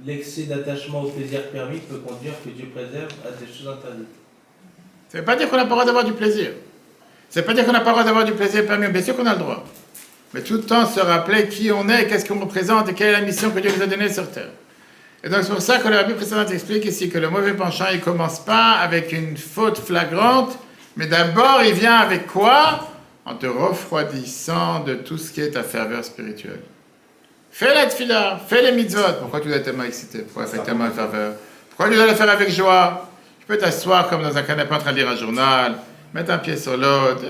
L'excès d'attachement au plaisir permis peut conduire que Dieu préserve à des choses interdites. Ça ne veut pas dire qu'on n'a pas le droit d'avoir du plaisir. Ça ne veut pas dire qu'on n'a pas le droit d'avoir du plaisir permis. Bien sûr qu'on a le droit. Mais tout le temps se rappeler qui on est, qu'est-ce qu'on représente et quelle est la mission que Dieu nous a donnée sur terre. Et donc c'est pour ça que la Bible précédente explique ici que le mauvais penchant, il ne commence pas avec une faute flagrante, mais d'abord il vient avec quoi? En te refroidissant de tout ce qui est ta ferveur spirituelle. Fais la tefila, fais les mitzvot. Pourquoi tu dois être tellement excité? Pourquoi tu fais tellement de ferveur? Pourquoi tu dois le faire avec joie? Tu peux t'asseoir comme dans un canapé en train de lire un journal, mettre un pied sur l'autre,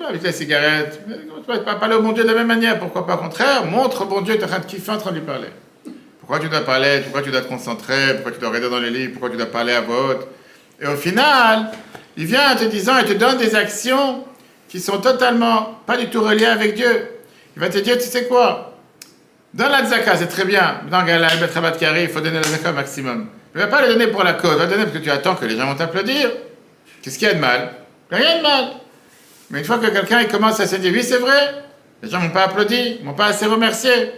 avec la cigarette. Tu ne peux pas parler au bon Dieu de la même manière. Pourquoi pas? Au contraire, montre au bon Dieu que tu es en train de kiffer, en train de lui parler. Pourquoi tu dois parler? Pourquoi tu dois te concentrer? Pourquoi tu dois regarder dans les livres? Pourquoi tu dois parler à voix haute? Et au final, il vient en te disant, il te donne des actions qui sont totalement pas du tout reliées avec Dieu. Il va te dire, tu sais quoi? Donne la tzaka, c'est très bien. Dans Gala, Betrabat Kari, il faut donner la tzaka au maximum. Il ne va pas le donner pour la cause, il va le donner parce que tu attends que les gens vont t'applaudir. Qu'est-ce qu'il y a de mal? Rien de mal. Mais une fois que quelqu'un il commence à se dire, oui, c'est vrai, les gens ne m'ont pas applaudi, ne m'ont pas assez remercié.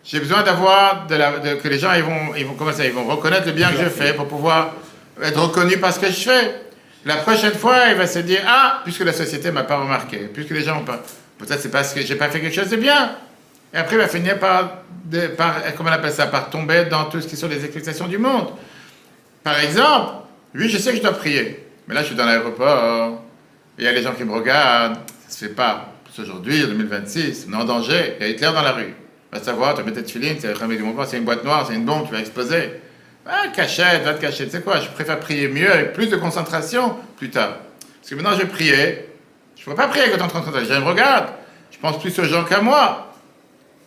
J'ai besoin d'avoir que les gens ils vont reconnaître le bien que je fais pour pouvoir être reconnu par ce que je fais. La prochaine fois, il va se dire, puisque la société ne m'a pas remarqué, puisque les gens n'ont pas, peut-être c'est parce que j'ai pas fait quelque chose de bien. Et après, il va finir par comment on appelle ça, par tomber dans tout ce qui sont les explications du monde. Par exemple, oui, je sais que je dois prier, mais là, je suis dans l'aéroport, il y a les gens qui me regardent, ça se fait pas. Aujourd'hui, en 2026, on est en danger, il y a Hitler dans la rue. Va savoir, tu vas mettre tes filines, c'est une boîte noire, c'est une bombe, tu vas exploser. Cachette, va te cacher. Tu sais quoi, je préfère prier mieux, avec plus de concentration, plus tard. Parce que maintenant, je vais prier. Je ne pourrais pas prier avec autant de concentration. Je me regarde, je pense plus aux gens qu'à moi.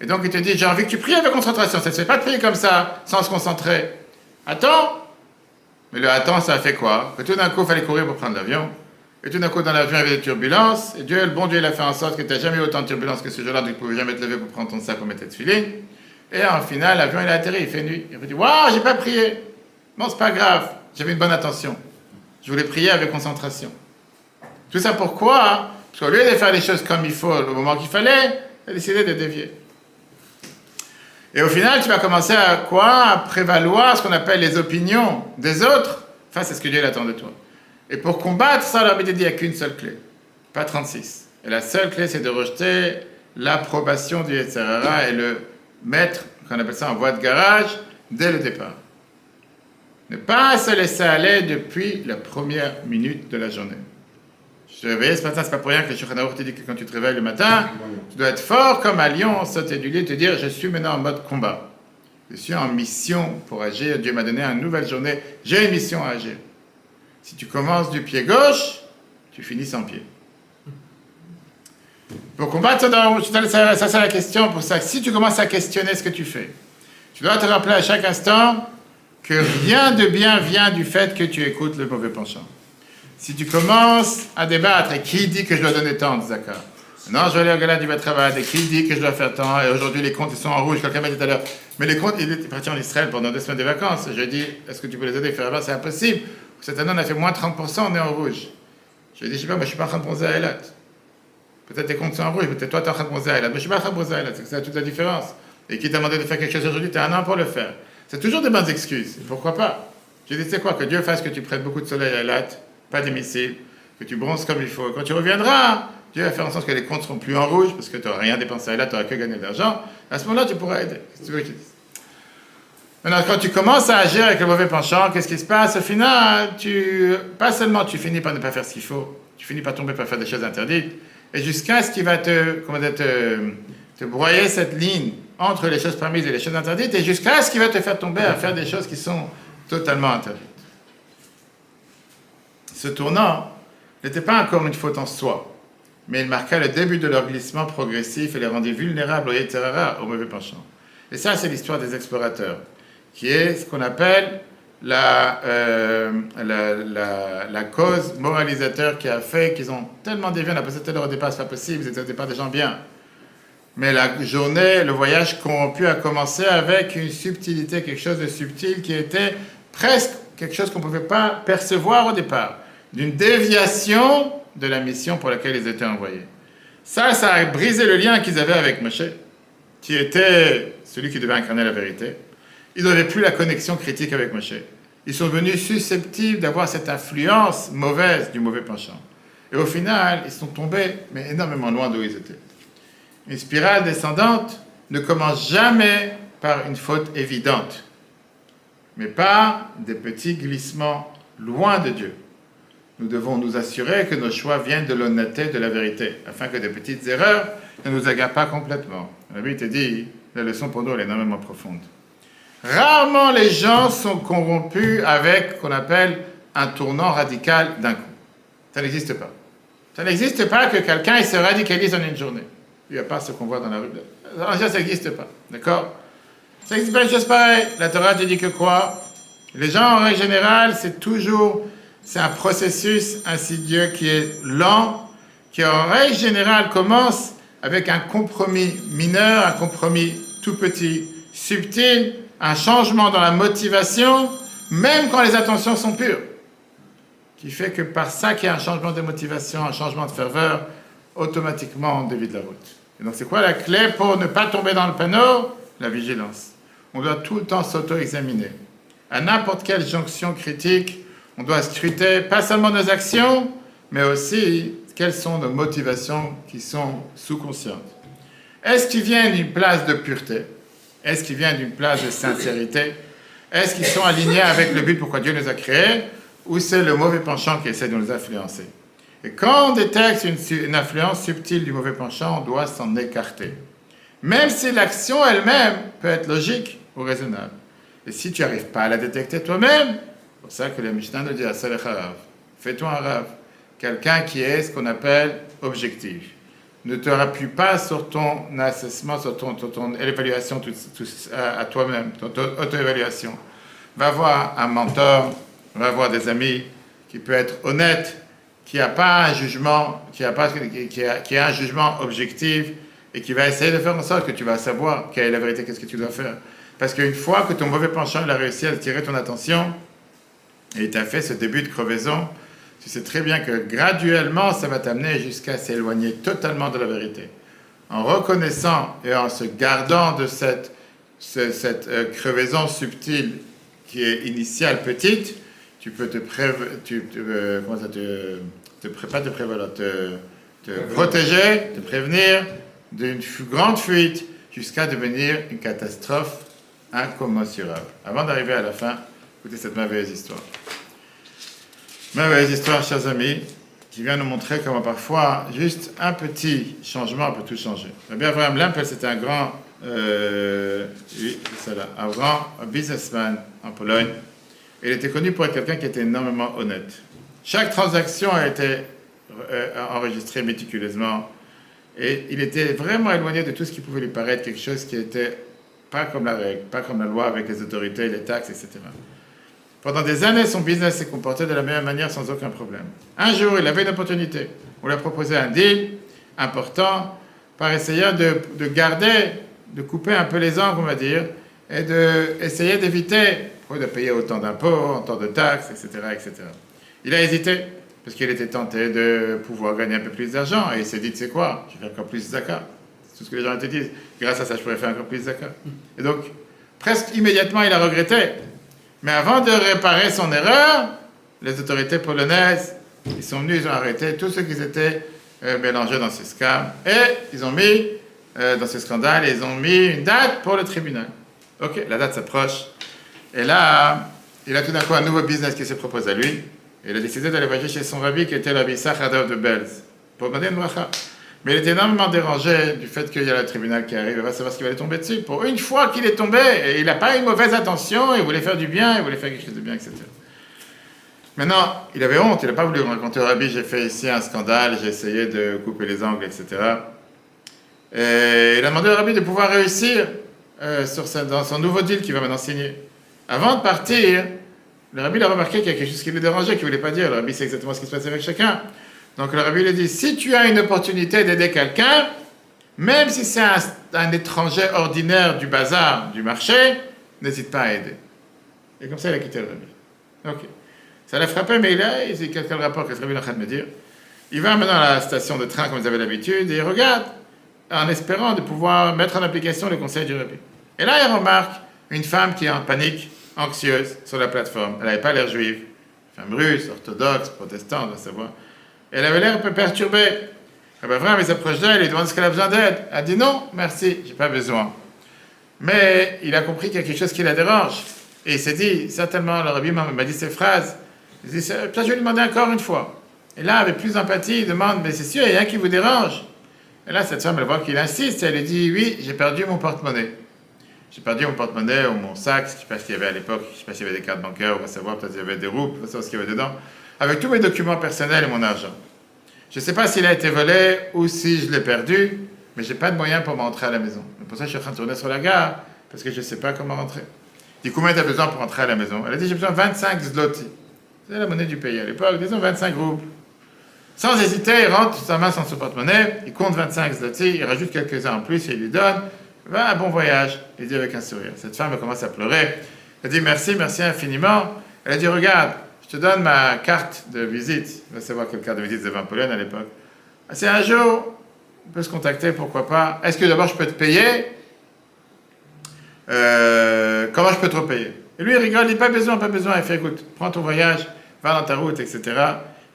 Et donc, il te dit, j'ai envie que tu pries avec concentration. Ça ne se fait pas de prier comme ça, sans se concentrer. Attends. Mais le attends, ça a fait quoi? Que tout d'un coup, il fallait courir pour prendre l'avion. Et tout d'un coup, dans l'avion, il y avait des turbulences. Et Dieu, le bon Dieu, il a fait en sorte que tu n'as jamais eu autant de turbulences que ce jour-là, donc tu ne pouvais jamais te lever pour prendre ton sac pour mettre tes filines. Et en final, l'avion, il a atterri, il fait nuit. Il a dit, waouh, j'ai pas prié. Non, c'est pas grave, j'avais une bonne attention. Je voulais prier avec concentration. Tout ça pourquoi? Parce qu'au lieu de faire les choses comme il faut au moment qu'il fallait, il a décidé de dévier. Et au final, tu vas commencer à quoi? À prévaloir ce qu'on appelle les opinions des autres face à ce que Dieu attend de toi. Et pour combattre ça, l'arbitre dit, il n'y a qu'une seule clé, pas 36. Et la seule clé, c'est de rejeter l'approbation du Yetzirah et le mettre, qu'on appelle ça en voie de garage, dès le départ. Ne pas se laisser aller depuis la première minute de la journée. Je suis réveillé ce matin, c'est pas pour rien que le Shulchan Aruch te dit que quand tu te réveilles le matin, tu dois être fort comme un lion, sauter du lit et te dire, je suis maintenant en mode combat. Je suis en mission pour agir. Dieu m'a donné une nouvelle journée. J'ai une mission à agir. Si tu commences du pied gauche, tu finis sans pied. Pour combattre, ça c'est la question. Pour ça, si tu commences à questionner ce que tu fais, tu dois te rappeler à chaque instant que rien de bien vient du fait que tu écoutes le mauvais penchant. Si tu commences à débattre, et qui dit que je dois donner tant de zakat? Non, je vais aller au gala du Betravad et qui dit que je dois faire tant, et aujourd'hui les comptes ils sont en rouge, quelqu'un m'a dit tout à l'heure, mais les comptes, il est parti en Israël pendant 2 semaines de vacances. Je lui ai dit, est-ce que tu peux les aider à faire là-bas? C'est impossible. Cette année on a fait moins 30%, on est en rouge. Je lui ai dit, je sais pas, moi je suis pas en train de bronzer à Eilat. Peut-être tes comptes sont en rouge, peut-être toi tu es en train de bronzer à Eilat, mais je suis pas en train de bronzer à Eilat, c'est que ça a toute la différence. Et qui t'a demandé de faire quelque chose aujourd'hui, tu as un an pour le faire. C'est toujours des bonnes excuses, et pourquoi pas? Je lui ai dit, c'est quoi, que Dieu fasse que tu prennes beaucoup de soleil à Eilat, pas des missiles, que tu bronzes comme il faut. Quand tu reviendras, Dieu va faire en sorte que les comptes ne seront plus en rouge, parce que tu n'auras rien dépensé à Eilat, tu n'auras que gagné de l'argent. À ce moment-là, tu pourras aider. Qu'est-ce que tu veux que je dise? Maintenant, quand tu commences à agir avec le mauvais penchant, qu'est-ce qui se passe? Au final, pas seulement tu finis par ne pas faire ce qu'il faut, tu finis par tomber par faire des choses interdites, et jusqu'à ce qu'il va te broyer cette ligne entre les choses permises et les choses interdites, et jusqu'à ce qu'il va te faire tomber à faire des choses qui sont totalement interdites. Ce tournant n'était pas encore une faute en soi, mais il marqua le début de leur glissement progressif et les rendit vulnérables au Yetzer Hara, au mauvais penchant. Et ça, c'est l'histoire des explorateurs, qui est ce qu'on appelle la cause moralisateur qui a fait qu'ils ont tellement dévié, on a pensé que au départ, c'est pas possible, ils étaient au départ des gens bien. Mais la journée, le voyage corrompu a commencé avec une subtilité, quelque chose de subtil qui était presque quelque chose qu'on ne pouvait pas percevoir au départ, d'une déviation de la mission pour laquelle ils étaient envoyés. Ça a brisé le lien qu'ils avaient avec Moshe, qui était celui qui devait incarner la vérité. Ils n'avaient plus la connexion critique avec Moshe. Ils sont devenus susceptibles d'avoir cette influence mauvaise du mauvais penchant. Et au final, ils sont tombés, mais énormément loin d'où ils étaient. Une spirale descendante ne commence jamais par une faute évidente, mais par des petits glissements loin de Dieu. Nous devons nous assurer que nos choix viennent de l'honnêteté, de la vérité, afin que des petites erreurs ne nous égarent pas complètement. La Bible te dit, la leçon pour nous elle est énormément profonde. Rarement les gens sont corrompus avec ce qu'on appelle un tournant radical d'un coup. Ça n'existe pas. Ça n'existe pas que quelqu'un il se radicalise en une journée. Il n'y a pas ce qu'on voit dans la rue. Ça n'existe pas. D'accord? Ça n'existe pas une chose pareille. La Torah te dit que quoi? Les gens, en règle générale, c'est un processus insidieux qui est lent, qui en règle générale commence avec un compromis mineur, un compromis tout petit, subtil, un changement dans la motivation, même quand les intentions sont pures. Qui fait que par ça qu'il y a un changement de motivation, un changement de ferveur, automatiquement on dévie de la route. Et donc c'est quoi la clé pour ne pas tomber dans le panneau? La vigilance. On doit tout le temps s'auto-examiner. À n'importe quelle jonction critique, on doit scruter pas seulement nos actions, mais aussi quelles sont nos motivations qui sont sous-conscientes. Est-ce qu'ils viennent d'une place de pureté? Est-ce qu'ils viennent d'une place de sincérité? Est-ce qu'ils sont alignés avec le but pourquoi Dieu nous a créés? Ou c'est le mauvais penchant qui essaie de nous influencer? Et quand on détecte une influence subtile du mauvais penchant, on doit s'en écarter. Même si l'action elle-même peut être logique ou raisonnable. Et si tu n'arrives pas à la détecter toi-même, c'est pour ça que le Mishnah nous dit à Salech Harav, fais-toi un Rav, quelqu'un qui est ce qu'on appelle objectif. Ne te rappuie pas sur ton assessment, sur ton évaluation à toi-même, ton auto-évaluation. Va voir un mentor, va voir des amis qui peut être honnête, qui n'a pas un jugement, qui a un jugement objectif et qui va essayer de faire en sorte que tu vas savoir quelle est la vérité, qu'est-ce que tu dois faire. Parce qu'une fois que ton mauvais penchant il a réussi à attirer ton attention et il t'a fait ce début de crevaison, tu sais très bien que graduellement ça va t'amener jusqu'à s'éloigner totalement de la vérité. En reconnaissant et en se gardant de cette crevaison subtile qui est initiale petite, tu peux te protéger, te prévenir d'une grande fuite jusqu'à devenir une catastrophe incommensurable. Avant d'arriver à la fin, écoutez cette merveilleuse histoire. Merveilleuse histoire, chers amis, qui vient nous montrer comment parfois, juste un petit changement peut tout changer. Rabbi Avraham Lempel, c'était un grand businessman en Pologne. Il était connu pour être quelqu'un qui était énormément honnête. Chaque transaction a été enregistrée méticuleusement et il était vraiment éloigné de tout ce qui pouvait lui paraître quelque chose qui n'était pas comme la règle, pas comme la loi avec les autorités, les taxes, etc. Pendant des années, son business s'est comporté de la meilleure manière sans aucun problème. Un jour, il avait une opportunité. On lui a proposé un deal important par essayer de garder, de couper un peu les angles, on va dire, et d'essayer d'éviter de payer autant d'impôts, autant de taxes, etc., etc. Il a hésité, parce qu'il était tenté de pouvoir gagner un peu plus d'argent, et il s'est dit, tu sais quoi, je vais faire encore plus de zakat. C'est tout ce que les gens te disent. Grâce à ça, je pourrais faire encore plus de zakat. Et donc, presque immédiatement, il a regretté. Mais avant de réparer son erreur, les autorités polonaises, ils sont venus, ils ont arrêté tous ceux qui étaient mélangés dans ce scam, et ils ont mis, dans ce scandale, ils ont mis une date pour le tribunal. Ok, la date s'approche. Et là, il a tout d'un coup un nouveau business qui se propose à lui. Et il a décidé d'aller voyager chez son rabbi qui était le rabbi Sachadov de Belz pour demander une bracha. Mais il était énormément dérangé du fait qu'il y a le tribunal qui arrive, il va savoir ce qui va lui tomber dessus. Pour une fois qu'il est tombé, et il n'a pas une mauvaise intention, il voulait faire du bien, il voulait faire quelque chose de bien, etc. Maintenant, il avait honte, il n'a pas voulu raconter au rabbi, j'ai fait ici un scandale, j'ai essayé de couper les angles, etc. Et il a demandé au rabbi de pouvoir réussir dans son nouveau deal qu'il va maintenant signer. Avant de partir, le rabbi a remarqué qu'il y a quelque chose qui le dérangeait, qu'il ne voulait pas dire. Le rabbi sait exactement ce qui se passe avec chacun. Donc le rabbi lui a dit, si tu as une opportunité d'aider quelqu'un, même si c'est un étranger ordinaire du bazar, du marché, n'hésite pas à aider. Et comme ça, il a quitté le rabbi. Ok. Ça l'a frappé, mais il a dit, quel rapport que le rabbi est en train de me dire? Il va maintenant à la station de train, comme vous avez l'habitude, et il regarde, en espérant de pouvoir mettre en application les conseils du rabbi. Et là, il remarque une femme qui est en panique, anxieuse, sur la plateforme. Elle n'avait pas l'air juive. Femme russe, orthodoxe, protestante, on doit savoir. Elle avait l'air un peu perturbée. Abraham, il s'approche d'elle, il lui demande ce qu'elle a besoin d'aide. Elle dit non, merci, j'ai pas besoin. Mais il a compris qu'il y a quelque chose qui la dérange. Et il s'est dit, certainement, le rabbi m'a dit ces phrases. Il dit, peut-être je vais lui demander encore une fois. Et là, avec plus d'empathie, il demande, mais c'est sûr, il y a rien qui vous dérange. Et là, cette femme, elle voit qu'il insiste, et elle lui dit, oui, j'ai perdu mon porte-monnaie. J'ai perdu mon porte-monnaie ou mon sac, je ne sais pas ce qu'il y avait à l'époque, je ne sais pas s'il y avait des cartes bancaires, on va savoir, peut-être qu'il y avait des roubles, on va savoir ce qu'il y avait dedans, avec tous mes documents personnels et mon argent. Je ne sais pas s'il a été volé ou si je l'ai perdu, mais je n'ai pas de moyen pour m'entrer à la maison. C'est pour ça que je suis en train de tourner sur la gare, parce que je ne sais pas comment rentrer. Il dit, combien tu as besoin pour rentrer à la maison? Elle a dit, j'ai besoin de 25 zloty. C'est la monnaie du pays à l'époque, disons 25 roubles. Sans hésiter, il rentre sa main sans son porte-monnaie, il compte 25 zloty, il rajoute quelques-uns en plus et il lui donne. Va, bon voyage, il dit avec un sourire. Cette femme commence à pleurer. Elle dit merci, merci infiniment. Elle a dit regarde, je te donne ma carte de visite. On va savoir quelle carte de visite c'est Pologne à l'époque. C'est un jour, on peut se contacter, pourquoi pas. Est-ce que d'abord je peux te payer? Comment je peux te repayer? Et lui il rigole, il dit pas besoin. Il fait écoute, prends ton voyage, va dans ta route, etc.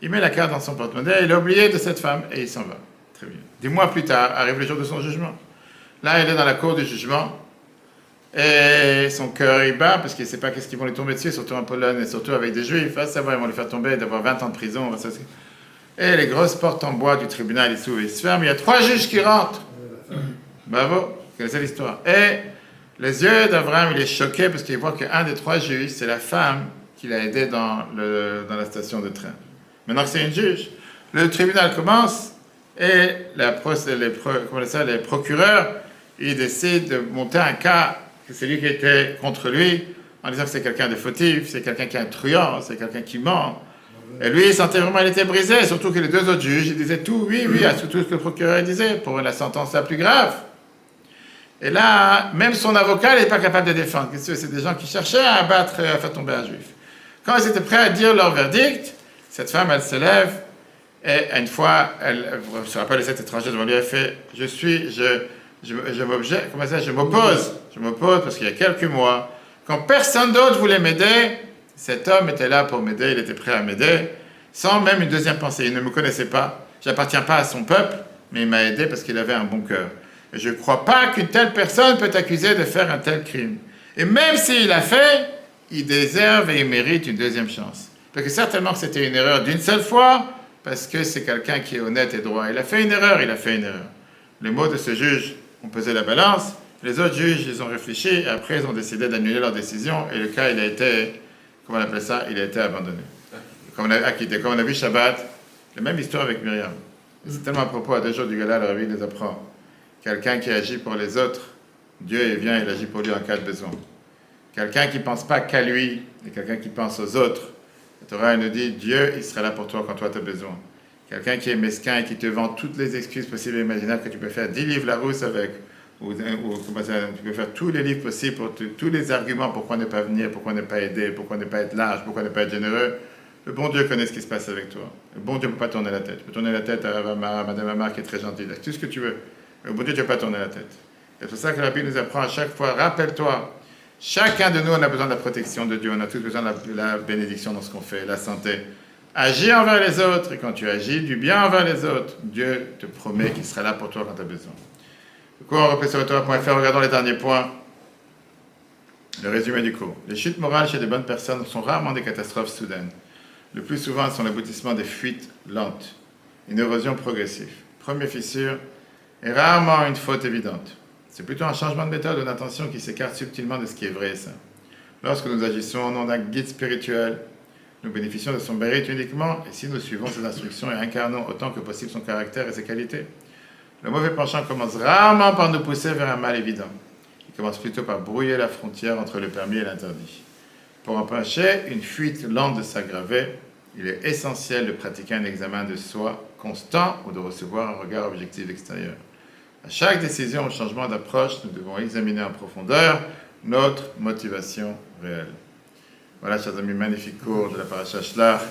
Il met la carte dans son porte-monnaie, il est oublié de cette femme et il s'en va. Très bien. 10 mois plus tard, arrive le jour de son jugement. Là, elle est dans la cour du jugement et son cœur il bat parce qu'il ne sait pas qu'est-ce qu'ils vont lui tomber dessus, surtout en Pologne et surtout avec des juifs. À savoir, ils vont lui faire tomber d'avoir 20 ans de prison. Et les grosses portes en bois du tribunal, ils s'ouvrent, ils se ferment. Il y a 3 juges qui rentrent. Bravo, vous connaissez l'histoire. Et les yeux d'Abraham, il est choqué parce qu'il voit qu'un des 3 juges, c'est la femme qu'il a aidée dans la station de train. Maintenant que c'est une juge, le tribunal commence et les procureurs, ils décident de monter un cas, que c'est lui qui était contre lui, en disant que c'est quelqu'un de fautif, c'est quelqu'un qui est un truand, c'est quelqu'un qui ment. Et lui, il sentait vraiment, il était brisé, surtout que les 2 autres juges, ils disaient tout, oui, à tout ce que le procureur disait, pour la sentence la plus grave. Et là, même son avocat, il n'est pas capable de défendre. C'est des gens qui cherchaient à abattre, à faire tomber un juif. Quand ils étaient prêts à dire leur verdict, cette femme, elle se lève, et une fois, elle se rappelle cet étranger devant lui, elle fait, je m'oppose parce qu'il y a quelques mois, quand personne d'autre voulait m'aider, cet homme était là pour m'aider, il était prêt à m'aider, sans même une deuxième pensée. Il ne me connaissait pas, je n'appartiens pas à son peuple, mais il m'a aidé parce qu'il avait un bon cœur. Et je ne crois pas qu'une telle personne peut t'accuser de faire un tel crime. Et même s'il l'a fait, il déserve et il mérite une deuxième chance. Parce que certainement que c'était une erreur d'une seule fois, parce que c'est quelqu'un qui est honnête et droit. Il a fait une erreur. Les mots de ce juge ont pesé la balance, les autres juges, ils ont réfléchi, et après ils ont décidé d'annuler leur décision, et le cas, il a été, comment on appelle ça, il a été abandonné. Comme on a vu Shabbat, la même histoire avec Myriam. C'est tellement à propos, à 2 jours du gala, le rabbi les apprend. Quelqu'un qui agit pour les autres, Dieu il vient, il agit pour lui en cas de besoin. Quelqu'un qui ne pense pas qu'à lui, et quelqu'un qui pense aux autres. La Torah nous dit, Dieu, il sera là pour toi quand toi tu as besoin. Quelqu'un qui est mesquin et qui te vend toutes les excuses possibles et imaginables que tu peux faire 10 livres Larousse avec, ou comment ça, tu peux faire tous les livres possibles, tous les arguments pourquoi ne pas venir, pourquoi ne pas aider, pourquoi ne pas être large, pourquoi ne pas être généreux. Le bon Dieu connaît ce qui se passe avec toi. Le bon Dieu ne peut pas tourner la tête. Tu peux tourner la tête à Madame Amar qui est très gentille, tout ce que tu veux. Le bon Dieu ne peut pas tourner la tête. C'est pour ça que la Bible nous apprend à chaque fois, rappelle-toi, chacun de nous, on a besoin de la protection de Dieu, on a tous besoin de la bénédiction dans ce qu'on fait, la santé. Agis envers les autres, et quand tu agis du bien envers les autres, Dieu te promet qu'il sera là pour toi quand tu as besoin. Du coup, on reprend sur Torah.fr, regardons les derniers points. Le résumé du cours. Les chutes morales chez de bonnes personnes sont rarement des catastrophes soudaines. Le plus souvent, elles sont l'aboutissement des fuites lentes, une érosion progressive. Première fissure est rarement une faute évidente. C'est plutôt un changement de méthode ou d'intention qui s'écarte subtilement de ce qui est vrai et sain. Lorsque nous agissons au nom d'un guide spirituel, nous bénéficions de son mérite uniquement, et si nous suivons ses instructions et incarnons autant que possible son caractère et ses qualités. Le mauvais penchant commence rarement par nous pousser vers un mal évident. Il commence plutôt par brouiller la frontière entre le permis et l'interdit. Pour empêcher une fuite lente de s'aggraver, il est essentiel de pratiquer un examen de soi constant ou de recevoir un regard objectif extérieur. À chaque décision ou changement d'approche, nous devons examiner en profondeur notre motivation réelle. Voilà, chers amis, magnifique cours de la paracha Shlach.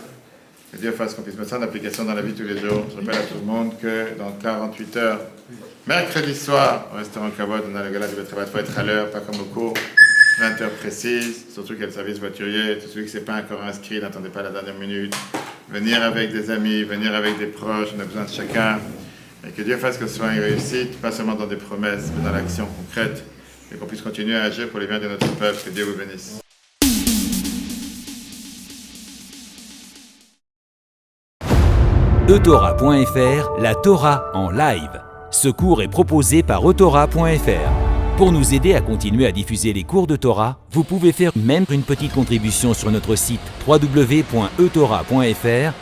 Que Dieu fasse qu'on puisse mettre ça en application dans la vie tous les jours. Je rappelle à tout le monde que dans 48 heures, mercredi soir, au restaurant Kavod, on a le gala du Betravat, il faut être à l'heure, pas comme au cours, 20 heures précises, surtout qu'il y a le service voiturier. Tout celui qui ne s'est pas encore inscrit, n'attendez pas la dernière minute. Venir avec des amis, venir avec des proches, on a besoin de chacun. Et que Dieu fasse que ce soit une réussite, pas seulement dans des promesses, mais dans l'action concrète. Et qu'on puisse continuer à agir pour les biens de notre peuple. Que Dieu vous bénisse. Eutora.fr, la Torah en live. Ce cours est proposé par Eutora.fr. Pour nous aider à continuer à diffuser les cours de Torah, vous pouvez faire même une petite contribution sur notre site www.eutora.fr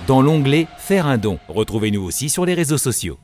dans l'onglet « Faire un don ». Retrouvez-nous aussi sur les réseaux sociaux.